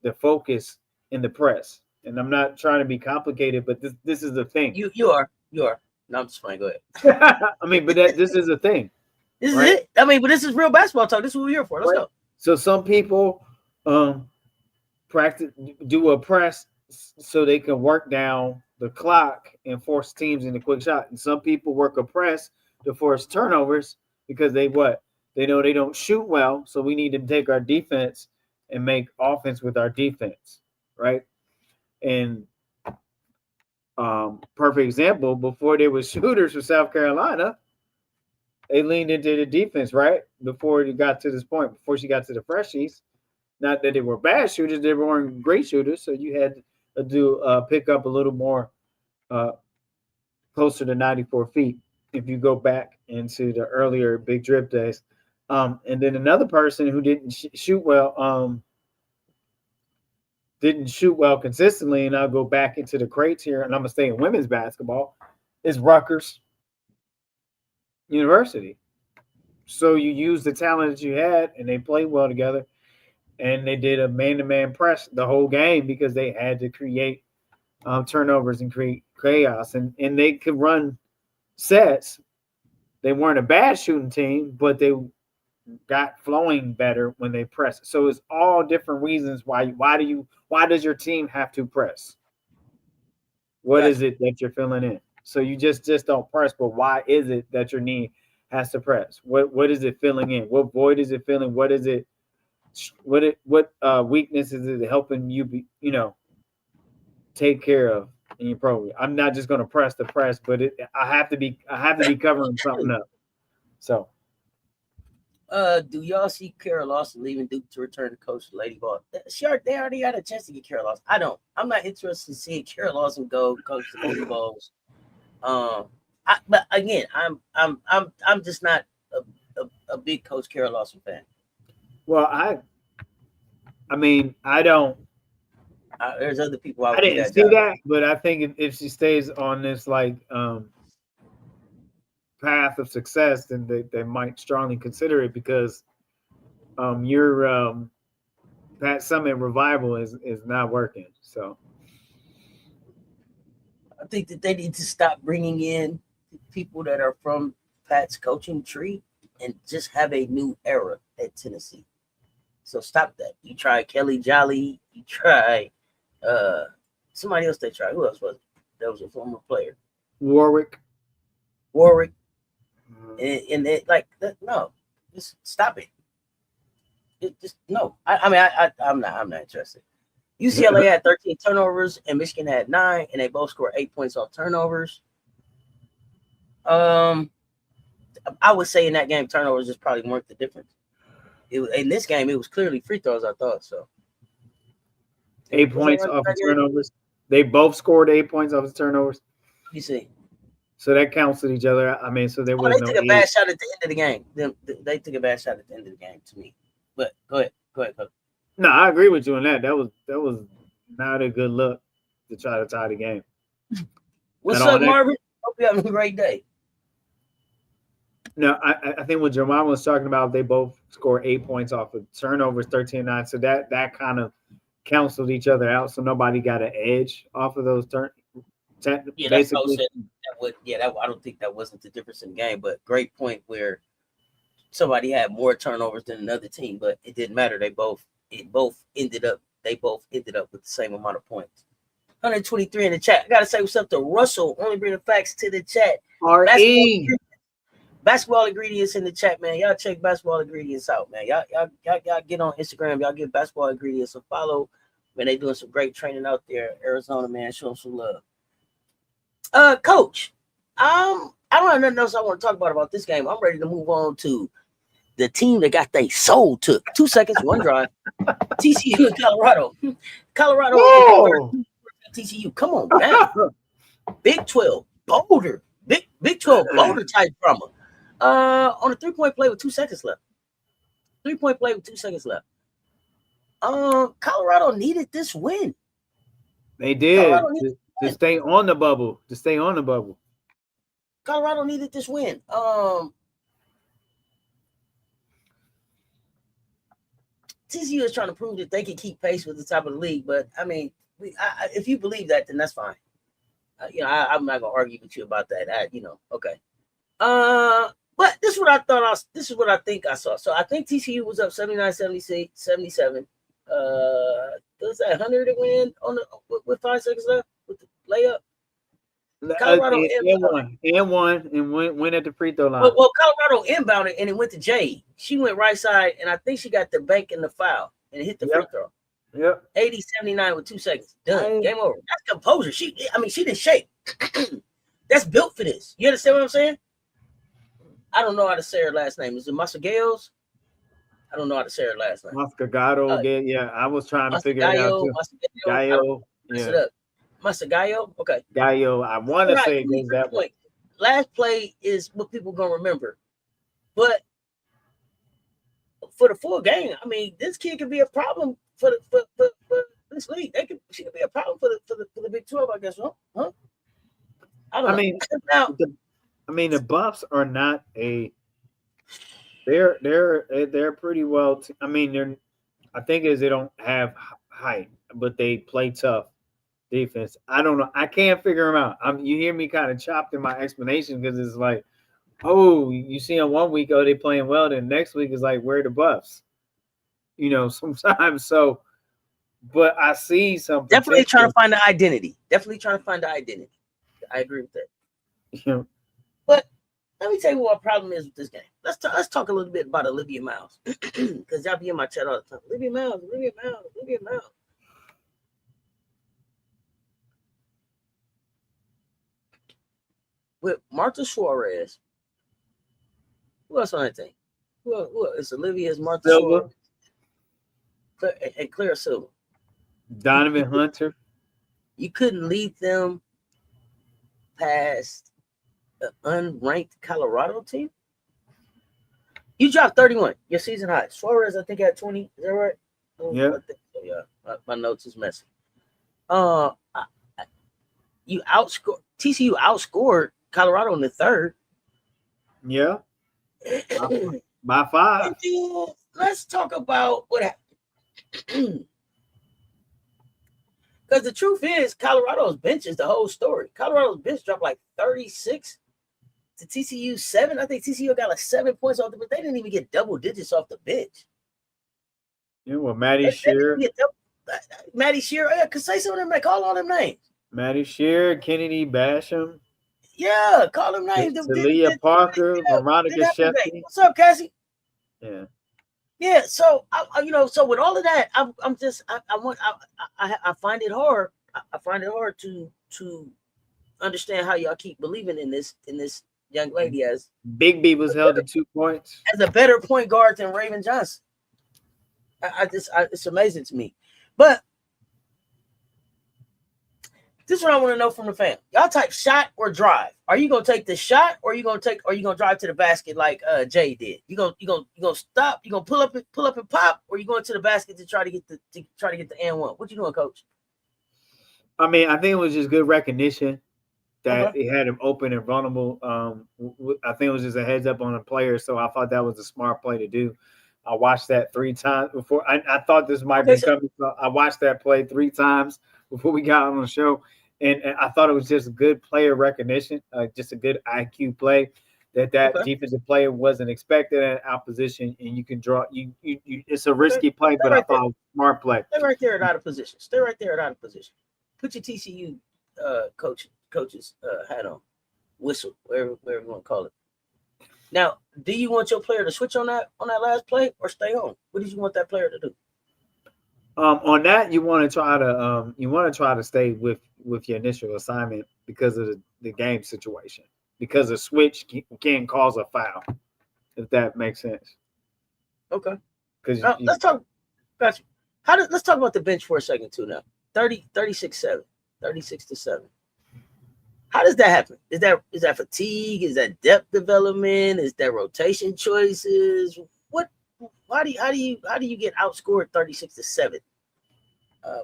Speaker 2: the focus in the press. And I'm not trying to be complicated, but this is the thing.
Speaker 1: You are. No, I'm just fine. Go
Speaker 2: ahead. I mean, but this is a thing.
Speaker 1: This right? is it. I mean, but this is real basketball talk. This is what we're here for. Let's go.
Speaker 2: So some people do a press so they can work down the clock and force teams into quick shot. And some people work a press to force turnovers because they know they don't shoot well. So we need to take our defense and make offense with our defense, right? And perfect example, before they were shooters for South Carolina, they leaned into the defense, right? Before it got to this point, before she got to the freshies. Not that they were bad shooters, they weren't great shooters. So you had to pick up a little more closer to 94 feet if you go back into the earlier big drip days. And then another person who didn't shoot well consistently, and I'll go back into the crates here, and I'm going to stay in women's basketball, is Rutgers University. So you use the talent that you had, and they played well together, and they did a man-to-man press the whole game because they had to create turnovers and create chaos, and they could run sets. They weren't a bad shooting team, but they got flowing better when they press. So it's all different reasons why does your team have to press? What is it that you're filling in? So you just don't press, but why is it that your knee has to press? What is it filling in? What void is it filling? What is it? What weakness is it helping you take care of in your program? I'm not just going to press the press, but I have to be covering something up. So.
Speaker 1: Do y'all see Kara Lawson leaving Duke to return to coach Lady Ball? Sure, they already had a chance to get Kara Lawson. I don't. I'm not interested in seeing Kara Lawson go coach the Lady Balls. But again, I'm just not a big Coach Kara Lawson fan.
Speaker 2: Well, I mean, I don't.
Speaker 1: There's other people
Speaker 2: I didn't see that, but I think if she stays on this path of success, then they might strongly consider it because your Pat Summit revival is not working. So
Speaker 1: I think that they need to stop bringing in people that are from Pat's coaching tree and just have a new era at Tennessee. So stop that. You try Kelly Jolly. You try somebody else they tried. Who else was it? That was a former player.
Speaker 2: Warwick.
Speaker 1: And it no, just stop it. Just no. I'm not interested. UCLA had 13 turnovers and Michigan had 9, and they both scored 8 points off turnovers. I would say in that game, turnovers just probably weren't the difference. In this game, it was clearly free throws, I thought. So
Speaker 2: 8 points off of turnovers. They both scored 8 points off of turnovers.
Speaker 1: You see.
Speaker 2: So that counseled each other. I mean, so there was
Speaker 1: they took a bad shot at the end of the game. They took a bad shot at the end of the game to me. But go ahead.
Speaker 2: No, I agree with you on that. That was not a good look to try to tie the game.
Speaker 1: What's up, Marvin? Hope you're having a great day.
Speaker 2: No, I think what Jeremiah was talking about, they both scored 8 points off of turnovers, 13-9. So that kind of canceled each other out. So nobody got an edge off of those
Speaker 1: Yeah, basically. I don't think that wasn't the difference in the game, but great point where somebody had more turnovers than another team, but it didn't matter. They both ended up with the same amount of points. 123 in the chat. I gotta say what's up to Russell. Only bring the facts to the chat. Basketball ingredients in the chat, man. Y'all check basketball ingredients out, man. Y'all get on Instagram. Y'all give basketball ingredients a follow. Man, they doing some great training out there, Arizona, man. Show them some love. Coach, I don't have nothing else I want to talk about this game. I'm ready to move on to the team that got their soul took. 2 seconds, one drive. TCU and Colorado. Colorado. TCU. Come on, man. Big 12, Boulder. Big 12, Boulder type drama. On a 3-point play with 2 seconds left. 3-point play with 2 seconds left. Colorado needed this win.
Speaker 2: They did. To stay on the bubble.
Speaker 1: Colorado needed this win. TCU is trying to prove that they can keep pace with the top of the league, but I mean, if you believe that, then that's fine. I'm not gonna argue with you about that. Okay. But this is what I thought. This is what I think I saw. So I think TCU was up 79-77. Does that 100 to win with 5 seconds left with the layup?
Speaker 2: Colorado and went at the free throw line.
Speaker 1: Well, Colorado inbounded and it went to Jade. She went right side, and I think she got the bank in the foul and hit the free throw.
Speaker 2: Yep.
Speaker 1: 80-79 with 2 seconds. Done. Game over. That's composure. She didn't shake. That's built for this. You understand what I'm saying? I don't know how to say her last name. Is it Masagayos? I don't know how to say her last name.
Speaker 2: Mascagato again. Yeah, I was trying to figure it out too. Gallo. Yeah.
Speaker 1: Masagayo. Okay.
Speaker 2: Gallo. I want to say it goes that way.
Speaker 1: Last play is what people gonna remember, but for the full game, I mean, this kid could be a problem for this league. She could be a problem for the Big 12, I guess. Huh? I don't know.
Speaker 2: The Buffs are not a. They're pretty well. I think they don't have height, but they play tough defense. I don't know. I can't figure them out. You hear me kind of chopped in my explanation because it's like, oh, you see them 1 week, oh, they playing well. Then next week is like, where are the Buffs? Sometimes. So, but I see some
Speaker 1: definitely trying to find the identity. I agree with that.
Speaker 2: Yeah.
Speaker 1: But let me tell you what our problem is with this game. Let's talk a little bit about Olivia Miles because y'all be in my chat all the time. Olivia Miles. With Martha Suarez, who else on that team? Who is Olivia's Martha
Speaker 2: Silva.
Speaker 1: Suarez and Claire Silva?
Speaker 2: Donovan Hunter.
Speaker 1: You couldn't lead them past an unranked Colorado team. You dropped 31. Your season high. Suarez, I think, had 20. Is that right?
Speaker 2: Yeah.
Speaker 1: I think so, yeah. My notes is messy. TCU outscored Colorado in the third.
Speaker 2: Yeah. By 5.
Speaker 1: Let's talk about what happened. Because the truth is, Colorado's bench is the whole story. Colorado's bench dropped like 36 to TCU 7. I think TCU got like 7 points off but they didn't even get double digits off the bench.
Speaker 2: Yeah, well, Maddie Shearer.
Speaker 1: Maddie Shearer, could say some of them, call all them names.
Speaker 2: Maddie Shearer, Kennedy Basham.
Speaker 1: Yeah, call them names.
Speaker 2: Talia Parker, Veronica Sheffield.
Speaker 1: What's up, Cassie?
Speaker 2: Yeah.
Speaker 1: Yeah, so so with all of that, I'm just I find it hard. I find it hard to understand how y'all keep believing in this young lady
Speaker 2: Big B was held to 2 points.
Speaker 1: as a better point guard than Raven Johnson. It's amazing to me. But this is what I want to know from the fam. Y'all type shot or drive. Are you gonna take the shot or are you gonna drive to the basket like Jay did? You gonna stop, you gonna pull up and pop, or you going to the basket to try to get the and one? What you doing, coach?
Speaker 2: I mean, I think it was just good recognition that
Speaker 1: Okay.
Speaker 2: it had him open and vulnerable. I think it was just a heads up on the player, so I thought that was a smart play to do. I watched that 3 times before. I thought this might
Speaker 1: Okay,
Speaker 2: be
Speaker 1: so
Speaker 2: coming. So I watched that play 3 times before we got on the show, and I thought it was just good player recognition, just a good IQ play that
Speaker 1: okay,
Speaker 2: defensive player wasn't expected at opposition, and you can draw. It's a
Speaker 1: okay.
Speaker 2: risky play,
Speaker 1: Stay
Speaker 2: but I
Speaker 1: right there.
Speaker 2: thought it was a smart play.
Speaker 1: Stay right there at out of position. Stay right there at out of position. Put your TCU coach's hat on, whistle, wherever you want to call it. Now, do you want your player to switch on that last play or stay home? What did you want that player to do?
Speaker 2: On that, you want to try to stay with your initial assignment because of the game situation. Because a switch can cause a foul, if that makes sense.
Speaker 1: Okay.
Speaker 2: Because
Speaker 1: Now let's talk. Got you. Let's talk about the bench for a second too. Now, 36-7, 36-7. How does that happen? Is that fatigue? Is that depth development? Is that rotation choices? What? How do you get outscored 36-7?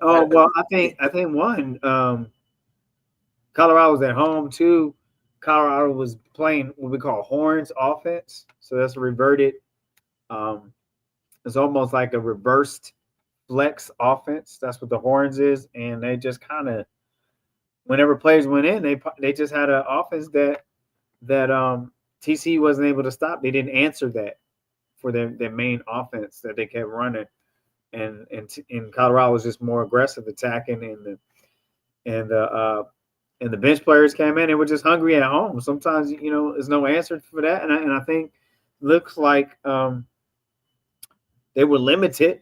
Speaker 2: oh well, I think one Colorado was at home too. Colorado was playing what we call horns offense, so that's a reverted. Um, it's almost like a reversed flex offense. That's what the horns is, and they just kind of whenever players went in, they just had an offense that TC wasn't able to stop. They didn't answer that for their main offense that they kept running, and Colorado was just more aggressive attacking, and the and the bench players came in and were just hungry at home. Sometimes there's no answer for that, and I think looks like they were limited.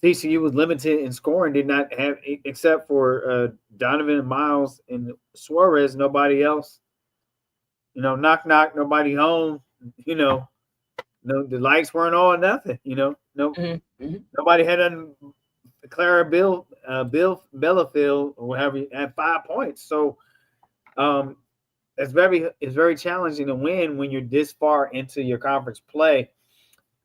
Speaker 2: TCU was limited in scoring, did not have except for Donovan, Miles, and Suarez. Nobody else. Knock knock, nobody home. No, the lights weren't on. Nothing. No,
Speaker 1: Mm-hmm. Mm-hmm.
Speaker 2: nobody had Clara Bill Bellafield or whatever had 5 points. So it's very challenging to win when you're this far into your conference play.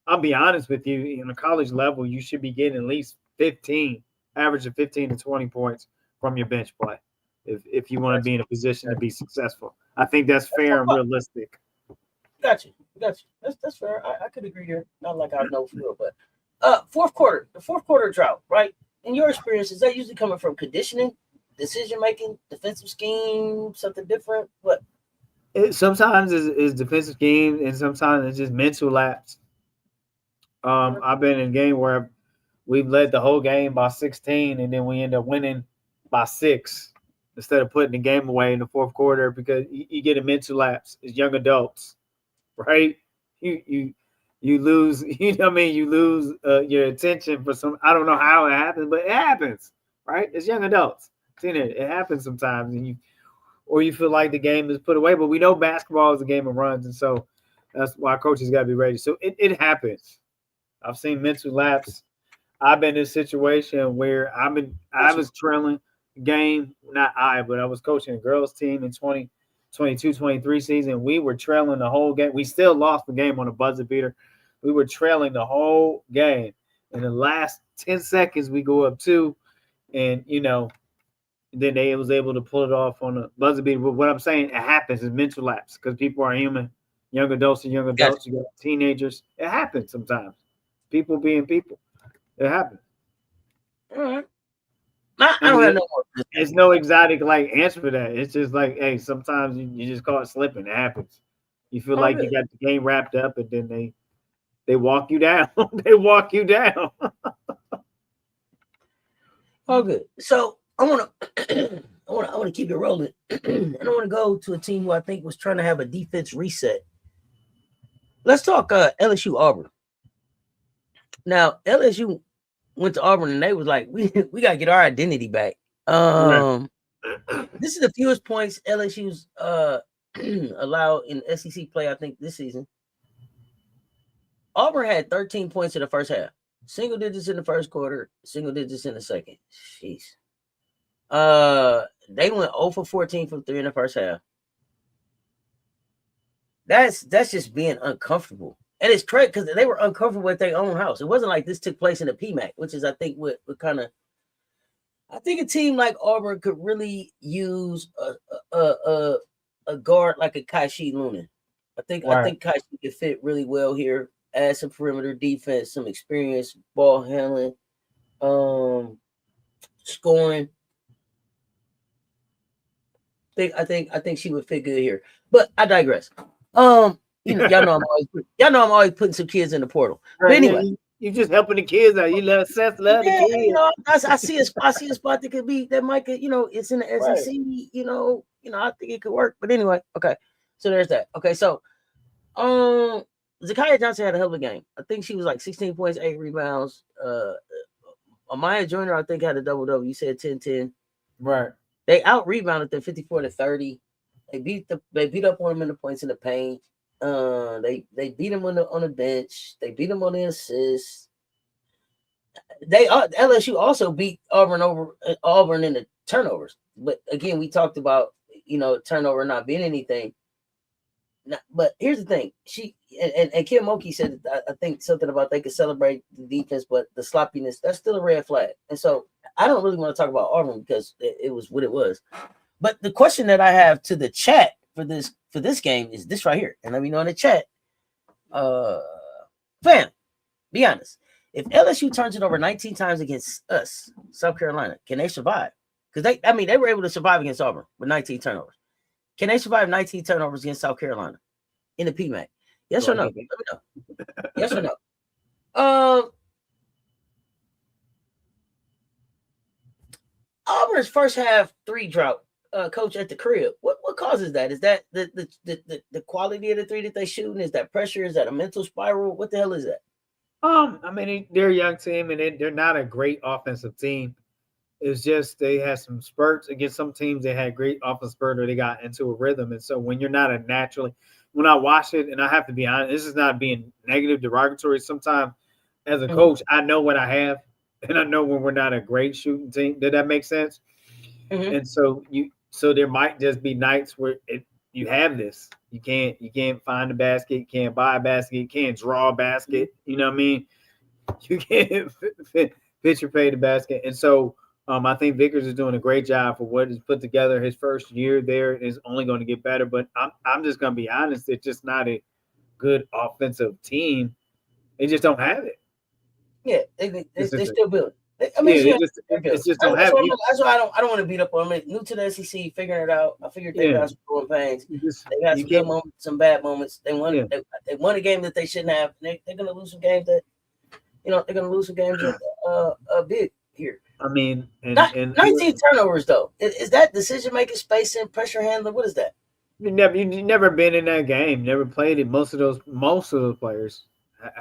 Speaker 2: I'll be honest with you, in a college level, you should be getting at least 15, average of 15 to 20 points from your bench play if you want to be in a position to be successful. I think that's fair and realistic.
Speaker 1: Got you. That's fair. I could agree here. Not like I know for real, but the fourth quarter drought, right? In your experience, is that usually coming from conditioning, decision making, defensive scheme, something different? What?
Speaker 2: Sometimes it's defensive game, and sometimes it's just mental lapse. I've been in a game where we've led the whole game by 16, and then we end up winning by 6 instead of putting the game away in the fourth quarter because you get a mental lapse as young adults, right? You lose, you lose your attention for some. I don't know how it happens, but it happens, right? It's young adults. It happens sometimes, and you feel like the game is put away. But we know basketball is a game of runs, and so that's why coaches got to be ready. So it happens. I've seen mental lapse. I've been in a situation where I was trailing the game, not but I was coaching a girls team in 2022-23 season. We were trailing the whole game. We still lost the game on a buzzer beater. We were trailing the whole game. In the last 10 seconds, we go up 2, and then they was able to pull it off on a buzzer beater. But what I'm saying, it happens. It's mental lapse because people are human. Young adults are young adults.
Speaker 1: Gotcha.
Speaker 2: You got teenagers. It happens sometimes. People being people. It happens.
Speaker 1: All right. I
Speaker 2: I
Speaker 1: don't have
Speaker 2: mean,
Speaker 1: no more.
Speaker 2: it's no exotic answer for that. It's just like, hey, sometimes you just call it slipping. It happens. You feel
Speaker 1: All
Speaker 2: like you
Speaker 1: good.
Speaker 2: got the game wrapped up, and then they walk you down. They walk you down.
Speaker 1: All good. So I want to I want to keep it rolling. And I want to go to a team who I think was trying to have a defense reset. Let's talk LSU Auburn. Now LSU went to Auburn and they was like, we gotta get our identity back.
Speaker 2: Right.
Speaker 1: This is the fewest points LSU's allowed in SEC play, I think, this season. Auburn had 13 points in the first half, single digits in the first quarter, single digits in the second. Jeez. They went 0 for 14 from 3 in the first half. That's just being uncomfortable. And it's crazy because they were uncomfortable at their own house. It wasn't like this took place in the PMAC, which is, I think, what kind of. I think a team like Auburn could really use a guard like a Kaishi Lunan. I think Kaishi could fit really well here. Add some perimeter defense, some experience, ball handling, scoring. I think she would fit good here. But I digress. Y'all know I'm always putting some kids in the portal. Right, but anyway,
Speaker 2: you just helping the kids out. You love Seth, love the kids.
Speaker 1: You know, I see a spot that could be that might get, it's in the SEC. Right. I think it could work. But anyway, okay. So there's that. Okay, so Zakiya Johnson had a hell of a game. I think she was like 16 points, 8 rebounds. Amaya Joyner, I think, had a double-double. You said 10-10.
Speaker 2: Right.
Speaker 1: They out rebounded them 54-30. They beat up on them in the points in the paint. They beat them on the bench. They beat them on the assists. LSU also beat Auburn in the turnovers. But again, we talked about turnover not being anything. But here's the thing: she and Kim Mulkey said, I think something about they could celebrate the defense, but the sloppiness, that's still a red flag. And so I don't really want to talk about Auburn because it was what it was. But the question that I have to the chat for this game is this right here, and let me know in the chat. Fam, be honest. If LSU turns it over 19 times against us, South Carolina, can they survive? Because they were able to survive against Auburn with 19 turnovers. Can they survive 19 turnovers against South Carolina in the PMAC? Yes or no? Let me know. Yes or no? Auburn's first half 3 drought, coach, at the crib. What causes that? Is that the quality of the 3 that they shooting? Is that pressure? Is that a mental spiral? What the hell is that?
Speaker 2: They're a young team and they're not a great offensive team. It's just they had some spurts against some teams. They had great offensive spurt or they got into a rhythm. And so when you're not when I watch it, and I have to be honest, this is not being negative, derogatory. Sometimes as a coach, I know what I have, and I know when we're not a great shooting team. Did that make sense? Mm-hmm. And so there might just be nights where you have this. You can't find a basket, you can't buy a basket, you can't draw a basket. You know what I mean? You can't fit your pay the basket. And so I think Vickers is doing a great job for what he's put together. His first year there is only going to get better. But I'm just going to be honest. It's just not a good offensive team. They just don't have it.
Speaker 1: Yeah, they still building.
Speaker 2: They just don't have it.
Speaker 1: That's why I don't want to beat up on them. New to the SEC, figuring it out. I figured they got some growing pains. They got some good moments, some bad moments. They won. Yeah. They won a game that they shouldn't have. They're going to lose some games that, they're going to lose some games big here.
Speaker 2: 19
Speaker 1: turnovers though. Is that decision making, spacing, pressure handling? What is that?
Speaker 2: You never been in that game, never played it. Most of those players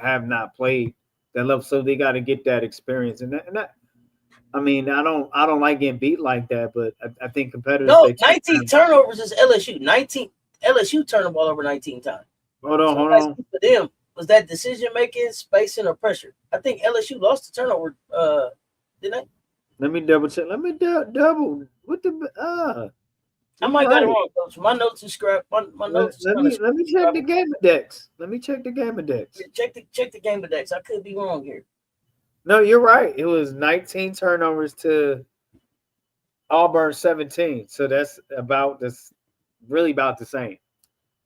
Speaker 2: have not played that level, so they got to get that experience. And that I don't like getting beat like that, but I think competitors.
Speaker 1: No, 19 turnovers is LSU. 19 LSU turned the ball over 19 times.
Speaker 2: Hold on.
Speaker 1: For them, was that decision making, spacing, or pressure? I think LSU lost the turnover. Didn't they?
Speaker 2: Let me double check. Let me double. What the?
Speaker 1: I might got it wrong, Coach. My notes are scrapped. My notes.
Speaker 2: Let me check the game index. Let me check the game index.
Speaker 1: Yeah, check the game index. I could be wrong here.
Speaker 2: No, you're right. It was 19 turnovers to Auburn 17. So that's really about the same.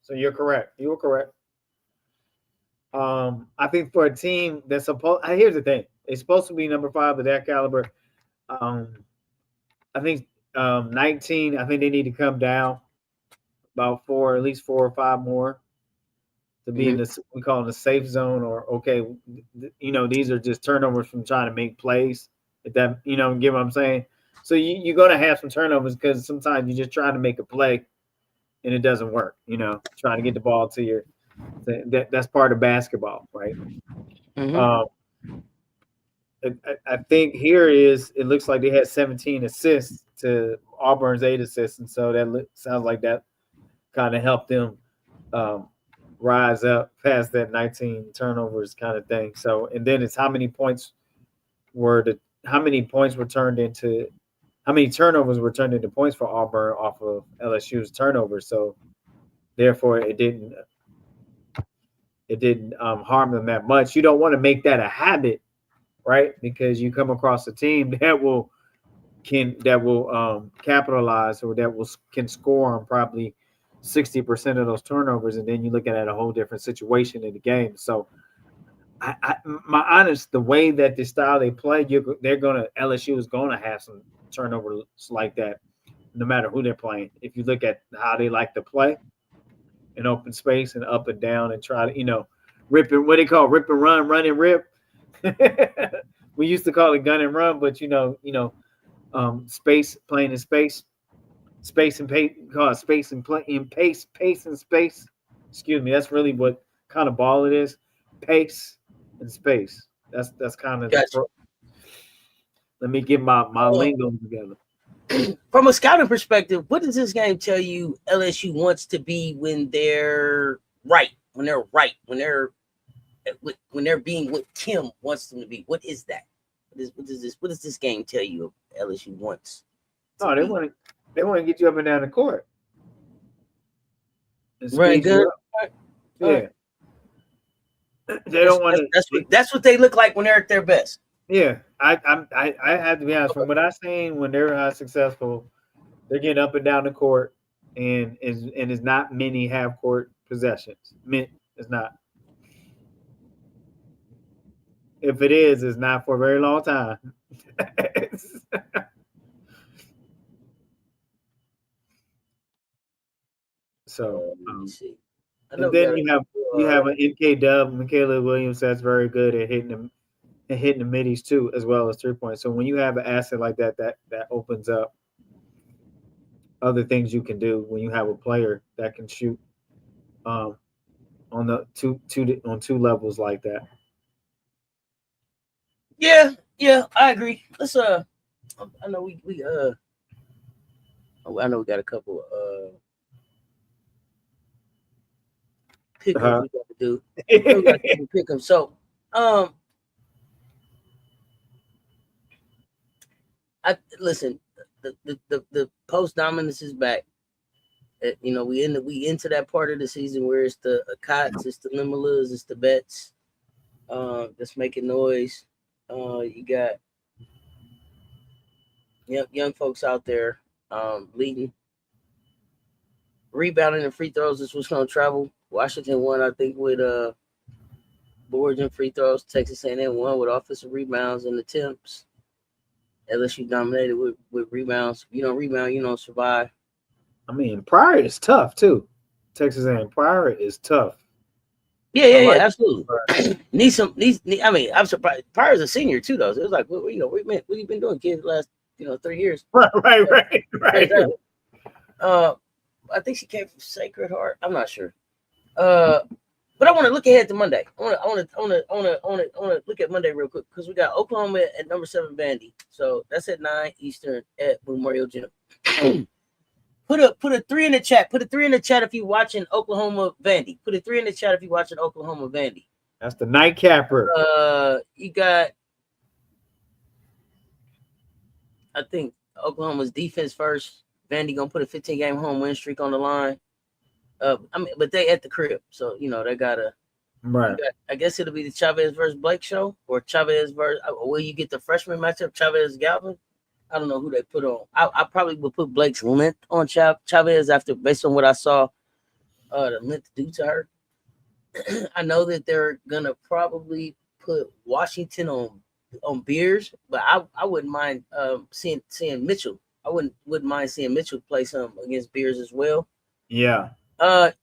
Speaker 2: So you're correct. You were correct. I think for a team that's supposed. Here's the thing. It's supposed to be number 5 of that caliber. I think 19. I think they need to come down about at least 4 or 5 more to be in this. We call it the safe zone, or okay, these are just turnovers from trying to make plays. If that, get what I'm saying. So you're gonna have some turnovers because sometimes you're just trying to make a play and it doesn't work. Trying to get the ball to your. That's part of basketball, right? Mm-hmm. I think here is it looks like they had 17 assists to Auburn's 8 assists, and so that sounds like that kind of helped them um, rise up past that 19 turnovers kind of thing. So, and then it's how many points were turned into, how many turnovers were turned into points for Auburn off of LSU's turnovers. So, therefore, it didn't harm them that much. You don't want to make that a habit, right? Because you come across a team that will capitalize or can score on probably 60% of those turnovers, and then you're looking at a whole different situation in the game. So, the way that the style they play, LSU is gonna have some turnovers like that, no matter who they're playing. If you look at how they like to play in open space and up and down and try to, rip and what they call rip and run and rip. We used to call it gun and run, but space playing in space and pace, call it space and play in pace and space. Excuse me, that's really what kind of ball it is. Pace and space. That's kind of
Speaker 1: Gotcha.
Speaker 2: let me get my lingo together.
Speaker 1: From a scouting perspective, what does this game tell you LSU wants to be when they're right? When they're being what Tim wants them to be? What is that? What does this game tell you LSU wants?
Speaker 2: Oh, they want to get you up and down the court.
Speaker 1: Right, good.
Speaker 2: Yeah. They don't want
Speaker 1: to. That's what they look like when they're at their best.
Speaker 2: Yeah, I have to be honest. From what I've seen, when they're successful, they're getting up and down the court, and it's not many half court possessions. It's not. If it is, it's not for a very long time. So, and then you have an NCAAW, Michaela Williams, that's very good at hitting the middies too, as well as 3-point. So when you have an asset like that opens up other things you can do when you have a player that can shoot on the two levels like that.
Speaker 1: Yeah, I agree. Let's I know we I know we got a couple pickups we got to do. We got to pick them. So listen, the post dominance is back. We into that part of the season where it's the Cots, it's the Limalus, it's the Bets that's making noise. You got young folks out there leading. Rebounding and free throws is what's going to travel. Washington won, I think, with boards and free throws. Texas A&M won with offensive rebounds and attempts. LSU dominated with rebounds. You don't rebound, you don't survive.
Speaker 2: I mean, Pryor is tough too. Texas A&M Pryor is tough.
Speaker 1: Yeah, absolutely. I mean, I'm surprised. Pryor's a senior too, though. So it was like, what have you been doing, kids, the last 3 years?
Speaker 2: Right.
Speaker 1: I think she came from Sacred Heart. I'm not sure. But I want to look ahead to Monday. I want to look at Monday real quick because we got Oklahoma at number 7 Vandy. So that's at 9 Eastern at Memorial Gym. Put a 3 in the chat. Put a 3 in the chat if you're watching Oklahoma Vandy. Put a 3 in the chat if you're watching Oklahoma Vandy.
Speaker 2: That's the nightcapper.
Speaker 1: You got, I think, Oklahoma's defense first. Vandy gonna put a 15-game home win streak on the line. But they at the crib, so they gotta.
Speaker 2: Right.
Speaker 1: I guess it'll be the Chavez versus Blake show, or Chavez versus. Will you get the freshman matchup, Chavez Galvin? I don't know who they put on. I probably would put Blake's length on Chavez based on what I saw. The length do to her. I know that they're gonna probably put Washington on Beers, but I wouldn't mind seeing Mitchell. I wouldn't mind seeing Mitchell play some against Beers as well.
Speaker 2: Yeah.
Speaker 1: But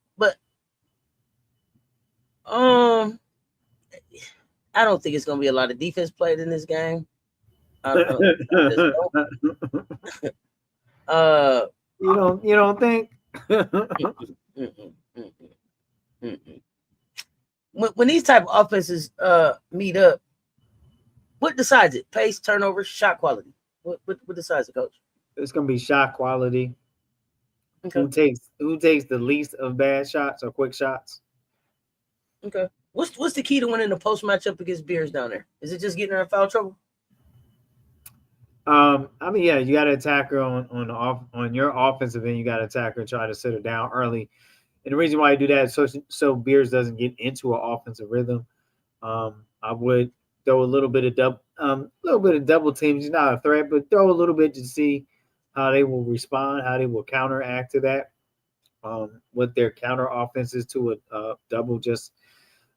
Speaker 1: I don't think it's gonna be a lot of defense played in this game.
Speaker 2: You don't think?
Speaker 1: When these type of offenses meet up, What decides it? Pace, turnover, shot quality. What decides it, coach?
Speaker 2: It's gonna be shot quality.
Speaker 1: Okay.
Speaker 2: Who takes the least of bad shots or quick shots?
Speaker 1: Okay. What's the key to winning the post matchup against Bears down there? Is it just getting her in foul trouble?
Speaker 2: I mean, yeah, you got to attack her on your offensive end. You got to attack her and try to sit her down early. And the reason why I do that is so Beers doesn't get into an offensive rhythm. I would throw a little bit of double teams. He's not a threat, but throw a little bit to see how they will respond, how they will counteract to that. With their counter offenses to a double. Just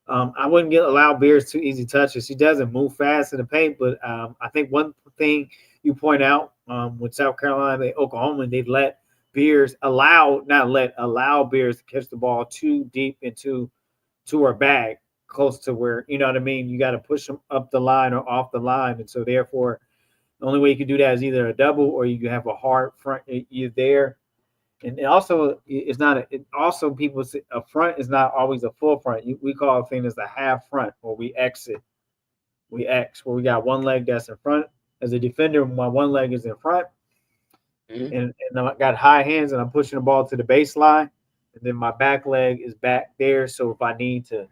Speaker 2: I wouldn't allow Beers too easy touches. She doesn't move fast in the paint, but I think one thing you point out with South Carolina and Oklahoma, they let Beers allow Beers to catch the ball too deep into her bag, close to where, you know what I mean? You got to push them up the line or off the line. And so therefore, the only way you can do that is either a double or you can have a hard front. You're there. And also, it's not. Also, people say a front is not always a full front. We call a thing as a half front, or we exit. We X, where we got one leg that's in front as a defender. My one leg is in front, and I got high hands, and I'm pushing the ball to the baseline, and then my back leg is back there. So if I need to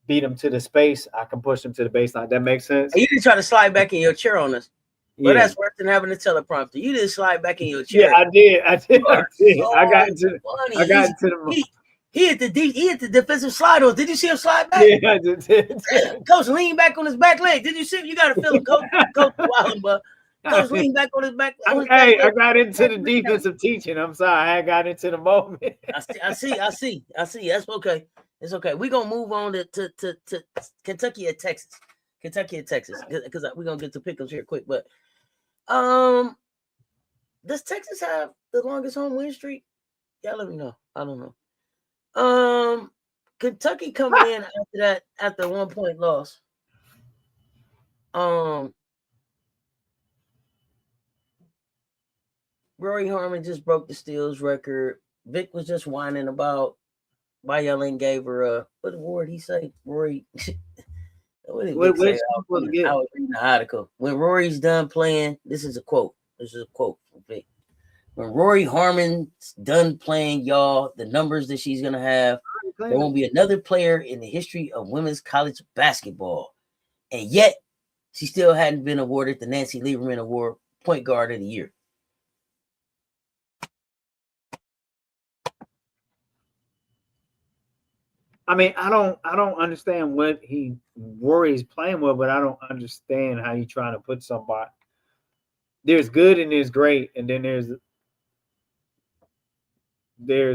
Speaker 2: beat them to the space, I can push them to the baseline. That makes sense.
Speaker 1: You didn't try to slide back in your chair on us. Well, that's worse than having a teleprompter. You didn't slide back in your chair.
Speaker 2: Yeah, I did. I got into
Speaker 1: the. He hit the defensive slide on. Did you see him slide back?
Speaker 2: Yeah, I did.
Speaker 1: Coach leaned back on his back leg. Did you see? You got to feel him, Coach Wallen, but Coach leaned back on his back.
Speaker 2: I got into the defensive teaching. I'm sorry, I got into the moment.
Speaker 1: I see. That's okay. It's okay. We're gonna move on to Kentucky and Texas. Because we're gonna get to pickups here quick, but does Texas have the longest home win streak? Yeah, let me know. I don't know. Kentucky coming in after 1 point loss. Rory Harmon just broke the steals record. Vic was just whining about why y'all ain't gave her what award he say? Rory. What did Vic say? I was reading the article. When Rory's done playing, this is a quote from Vic. When Rory Harmon's done playing, y'all, the numbers that she's gonna have, there won't be another player in the history of women's college basketball. And yet, she still hadn't been awarded the Nancy Lieberman Award, Point Guard of the Year.
Speaker 2: I mean, I don't understand what he worries playing with, but I don't understand how you trying to put somebody. There's good and there's great, and then there's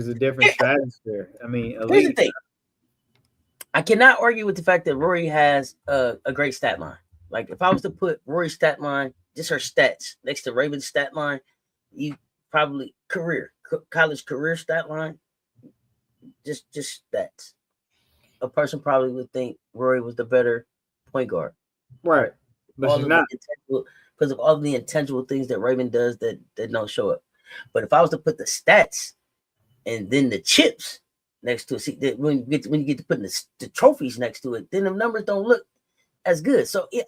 Speaker 2: a different stratosphere. I mean,
Speaker 1: here's the thing. I cannot argue with the fact that Rory has a great stat line. Like if I was to put Rory's stat line, just her stats next to Raven's stat line, you probably college career stat line, just stats. A person probably would think Rory was the better point guard.
Speaker 2: Right. But she's not.
Speaker 1: Because of all the intangible things that Raven does that don't show up. But if I was to put the stats and then the chips next to it, see, when you get to putting the trophies next to it, then the numbers don't look as good. So, yeah.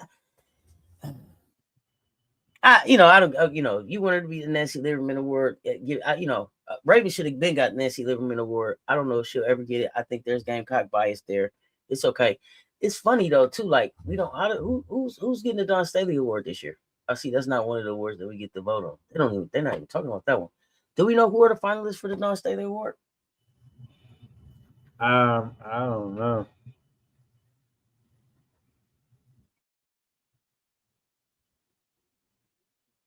Speaker 1: I don't, you wanted to be the Nancy Lieberman Award. Raven should have been got Nancy Lieberman Award. I don't know if she'll ever get it. I think there's Gamecock bias there. It's okay. It's funny though too. Like who's getting the Don Staley Award this year? I see that's not one of the awards that we get to vote on. They're not even talking about that one. Do we know who are the finalists for the Don Staley Award?
Speaker 2: I don't know.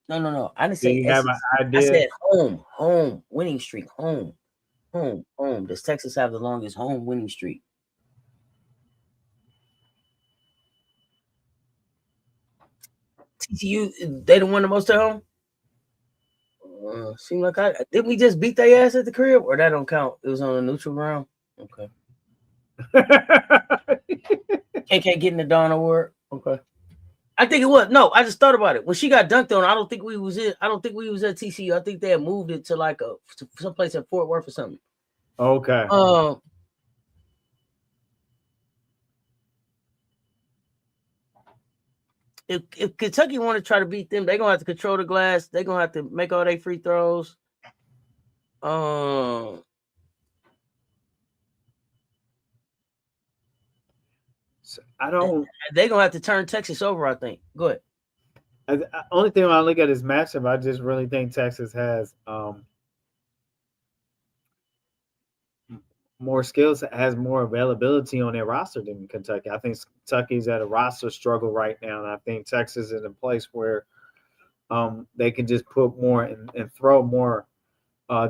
Speaker 1: No. I didn't say.
Speaker 2: Do you have an idea?
Speaker 1: I said home winning streak. Home. Does Texas have the longest home winning streak? TCU, they the one the most at home. Seem like didn't we just beat their ass at the crib, or that don't count? It was on a neutral ground. Okay. KK getting the Don Award. Okay. I think it was. No, I just thought about it. When she got dunked on, I don't think we was at TCU. I think they had moved it to like someplace in Fort Worth or something.
Speaker 2: Okay.
Speaker 1: if Kentucky want to try to beat them, they're gonna have to control the glass. They're gonna have to make all their free throws.
Speaker 2: So I don't.
Speaker 1: They're gonna have to turn Texas over, I think. Go ahead.
Speaker 2: Only thing when I look at this matchup, I just really think Texas has more skills, has more availability on their roster than Kentucky. I think Kentucky's at a roster struggle right now, and I think Texas is in a place where they can just put more and throw more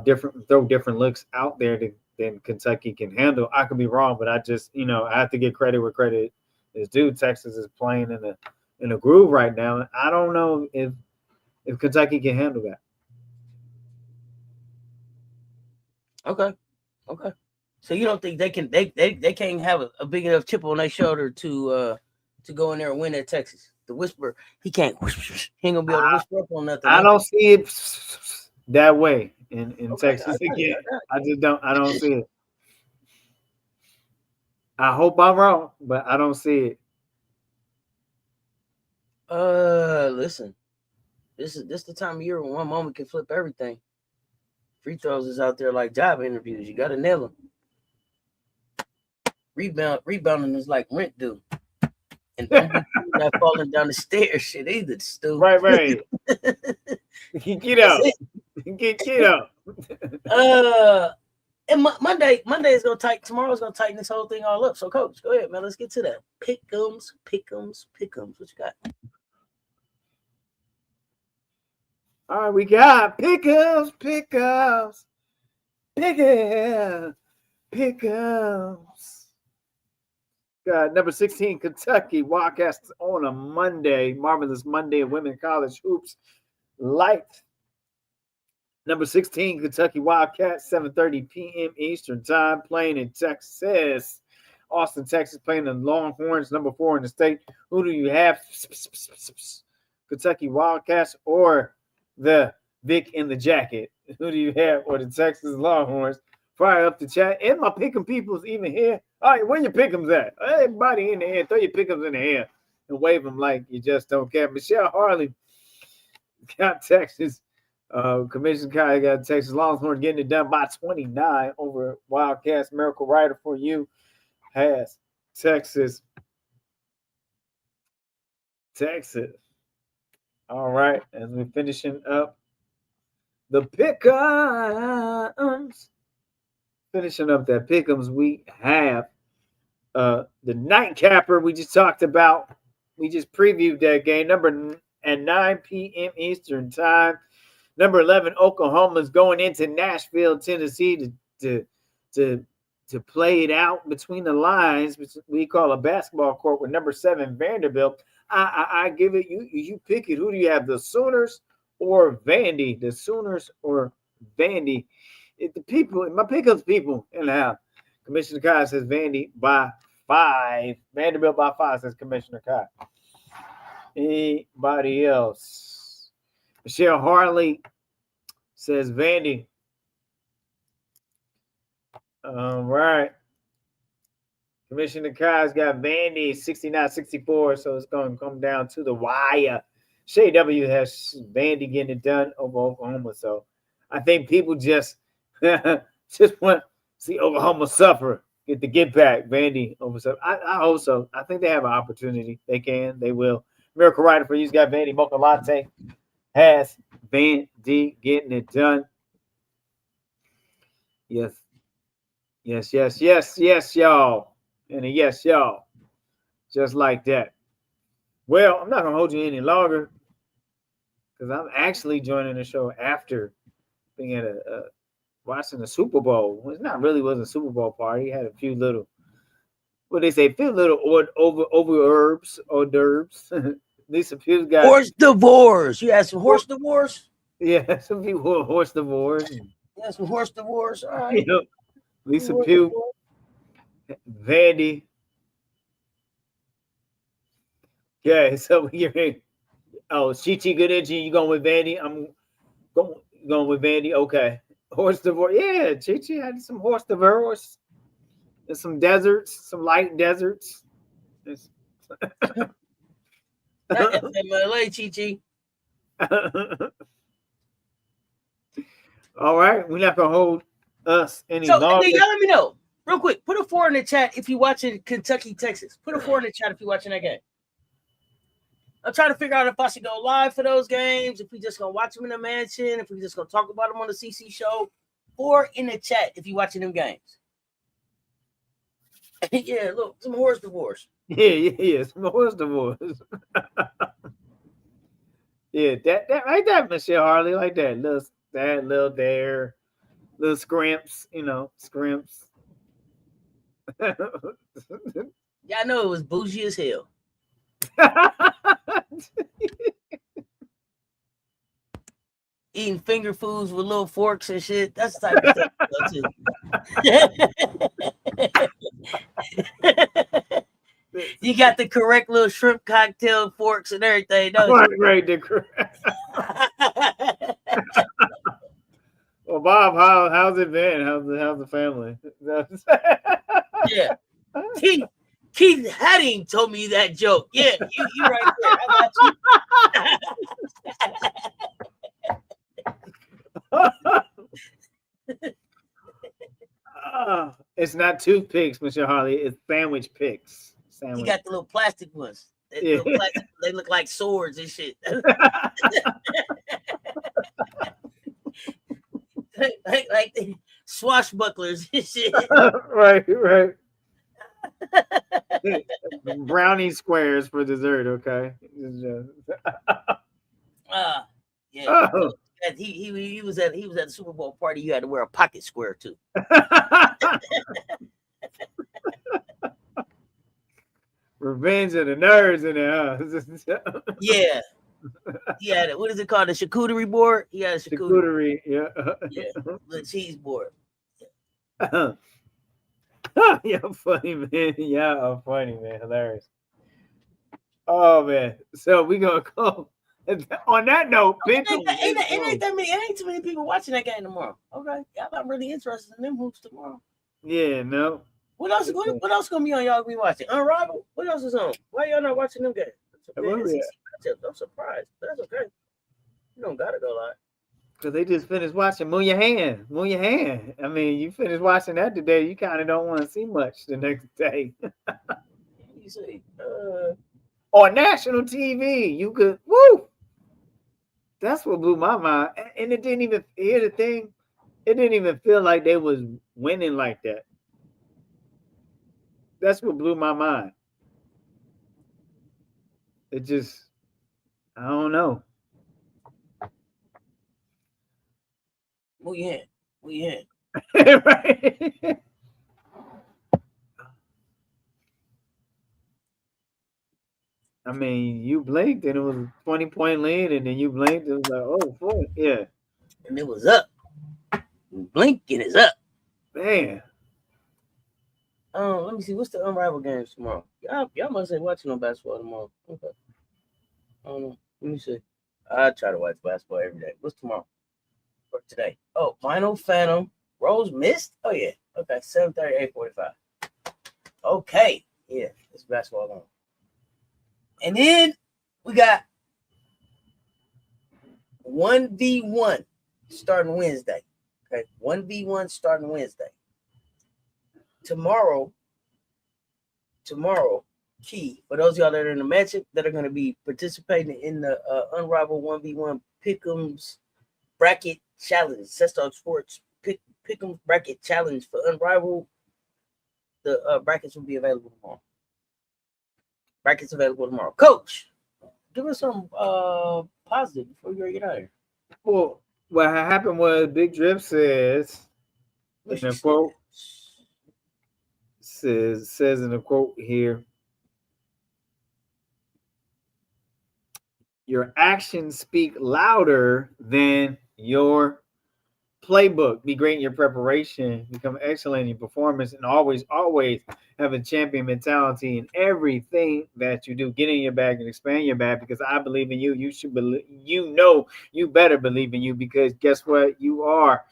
Speaker 2: different looks out there than Kentucky can handle. I could be wrong, but I just I have to give credit where credit is due. Texas is playing in a groove right now, and I don't know if Kentucky can handle that.
Speaker 1: Okay. So you don't think they can't have a big enough chip on their shoulder to go in there and win at Texas? The whisper, he can't. He ain't gonna be able to whisper up on nothing.
Speaker 2: I don't see it that way in Texas again. I don't see it. I hope I'm wrong, but I don't see it.
Speaker 1: Listen, this is the time of year when one moment can flip everything. Free throws is out there like job interviews. You gotta nail them. Rebounding is like rent due. And not falling down the stairs shit either, Stu.
Speaker 2: Right. Get up. Get up.
Speaker 1: And Monday is gonna tighten. Tomorrow's gonna tighten this whole thing all up. So, Coach, go ahead, man. Let's get to that. Pick'ems. What you got?
Speaker 2: All right, we got pick'ems. Got number 16, Kentucky Wildcats on a Monday. Marvelous Monday of Women College Hoops. Light. Number 16, Kentucky Wildcats, 7:30 p.m. Eastern Time, playing in Texas. Austin, Texas, playing the Longhorns, number 4 in the state. Who do you have? Kentucky Wildcats or the Vic in the Jacket? Who do you have? Or the Texas Longhorns? Fire up the chat. And my pick'em people's even here. All right, where your pick'ems at? Everybody in the air. Throw your pick'ems in the air and wave them like you just don't care. Michelle Harley got Texas. Commissioner Kai got Texas Longhorn getting it done by 29 over Wildcats. Miracle Rider for you has Texas. All right, as we're finishing up the pick'ems. Finishing up that pick'ems, we have the nightcapper we just talked about. We just previewed that game. Number at 9 p.m. Eastern Time. Number 11, Oklahoma is going into Nashville, Tennessee to play it out between the lines, which we call a basketball court, with number 7, Vanderbilt. I give it, you pick it. Who do you have, the Sooners or Vandy? The Sooners or Vandy? The people, my pickups people in the house. Commissioner Kai says Vandy by 5. Vanderbilt by 5, says Commissioner Kai. Anybody else? Michelle Harley says Vandy. All right. Commissioner Kai's got Vandy 69-64, so it's going to come down to the wire. Shay W has Vandy getting it done over Oklahoma, so I think people just want to see Oklahoma suffer, get the get back. Vandy over suffer. I hope so. I think they have an opportunity. They can. They will. Miracle Rider for you's got Vandy. Mocha Latte has Vandy getting it done. Yes, y'all. And a yes, y'all. Just like that. Well, I'm not going to hold you any longer because I'm actually joining the show after being at watching the Super Bowl. Well, it's not really was a Super Bowl party. Had a few little, what they say, hors d'oeuvres. Lisa Pugh got
Speaker 1: horse divorce. You had some horse divorce?
Speaker 2: Yeah, some people horse divorce.
Speaker 1: Yeah, some horse divorce. All right.
Speaker 2: You know, Lisa Pugh, Vandy. Yeah, so you're Chichi good energy. You going with Vandy? I'm going with Vandy. Okay. Horse divorce. Yeah, Chichi had some horse divorce. There's some deserts, some light deserts.
Speaker 1: FMLA, Chi.
Speaker 2: All right, we're not gonna hold us any
Speaker 1: So,
Speaker 2: longer.
Speaker 1: y'all let me know real quick. Put a 4 in the chat if you're watching Kentucky, Texas. Put a 4 in the chat if you're watching that game. I'm trying to figure out if I should go live for those games, if we just gonna watch them in the mansion, if we just gonna talk about them on the CC show. 4 in the chat if you're watching them games. Yeah, look, some horse divorce.
Speaker 2: Yeah, some horse divorce. Yeah, that like that, Michelle Harley, like that little there, little scrimps, scrimps.
Speaker 1: Yeah, I know it was bougie as hell. Eating finger foods with little forks and shit. That's the type of stuff too. You got the correct little shrimp cocktail forks and everything, don't you?
Speaker 2: Right. Well, Bob, how's it been? How's the family?
Speaker 1: Yeah. Keith Hadding told me that joke. Yeah, you right there. I
Speaker 2: got you. It's not toothpicks, Mr. Harley. It's sandwich picks.
Speaker 1: You got the little plastic ones.
Speaker 2: Yeah.
Speaker 1: They look like swords and shit. like the swashbucklers and shit.
Speaker 2: Right. Brownie squares for dessert, okay?
Speaker 1: Yeah. Oh. He was at the Super Bowl party. You had to wear a pocket square too.
Speaker 2: Revenge of the nerds in there.
Speaker 1: Yeah. Yeah. What is it called? The charcuterie board? He had a charcuterie.
Speaker 2: Yeah.
Speaker 1: The cheese board.
Speaker 2: You're funny, man. Yeah, funny, man. Hilarious. Oh man. So we gonna go. On that note,
Speaker 1: it ain't too many people watching that game tomorrow. Okay, y'all not really interested in them hoops tomorrow.
Speaker 2: Yeah, no.
Speaker 1: What else gonna be on y'all be watching? Unrivaled? What else is on? Why y'all not watching them games? I'm surprised, but that's okay. You don't gotta go live.
Speaker 2: Because they just finished watching Move Your Hand. I mean, you finished watching that today. You kind of don't want to see much the next day.
Speaker 1: You see,
Speaker 2: on national TV, you could, woo! That's what blew my mind. And it didn't even, hear the thing, it didn't even feel like they was winning like that. That's what blew my mind. It just, I don't know.
Speaker 1: Move your hand.
Speaker 2: Right. I mean, you blinked and it was a 20-point lead, and then you blinked, it was like, oh, boy, yeah.
Speaker 1: And it was up. Blink and it's up.
Speaker 2: Man.
Speaker 1: Let me see. What's the Unrivaled games tomorrow? Y'all must ain't watching no basketball tomorrow. Okay. I don't know. Let me see. I try to watch basketball every day. What's tomorrow? For today. Oh, Final Phantom. Rose missed? Oh, yeah. Okay. 7:30, 8:45. Okay. Yeah. It's basketball on. And then we got 1v1 starting Wednesday. Okay. 1v1 starting Wednesday. Tomorrow, key for those of y'all that are in the match that are going to be participating in the Unrivaled 1v1 Pick'ems bracket challenge, Sestock Sports Pick'ems bracket challenge for Unrivaled. The brackets will be available tomorrow. Coach, give us some positive before we get out of here.
Speaker 2: Well, what happened was Big Drip says in a quote. Says in a quote here, your actions speak louder than your playbook. Be great in your preparation, become excellent in your performance, and always have a champion mentality in everything that you do. Get in your bag and expand your bag, because I believe in you. You should believe, you better believe in you, because guess what? You are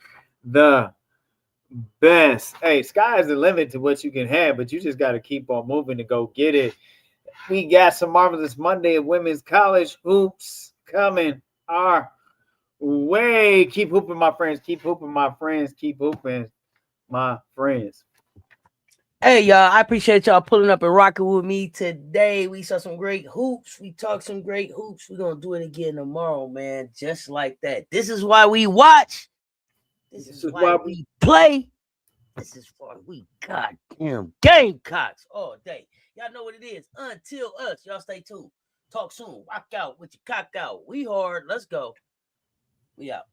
Speaker 2: the best. Hey, sky is the limit to what you can have, but you just got to keep on moving to go get it. we got some marvelous Monday of women's college hoops coming our way. Keep hooping, my friends. Keep hooping, my friends. Keep hooping, my friends.
Speaker 1: Hey, y'all, I appreciate y'all pulling up and rocking with me today. We saw some great hoops. We talked some great hoops. We're going to do it again tomorrow, man, just like that. This is why we watch. This is why we play. This is why we goddamn Gamecocks all day. Y'all know what it is. Until us, y'all stay tuned. Talk soon. Rock out with your cock out. We hard. Let's go. We out.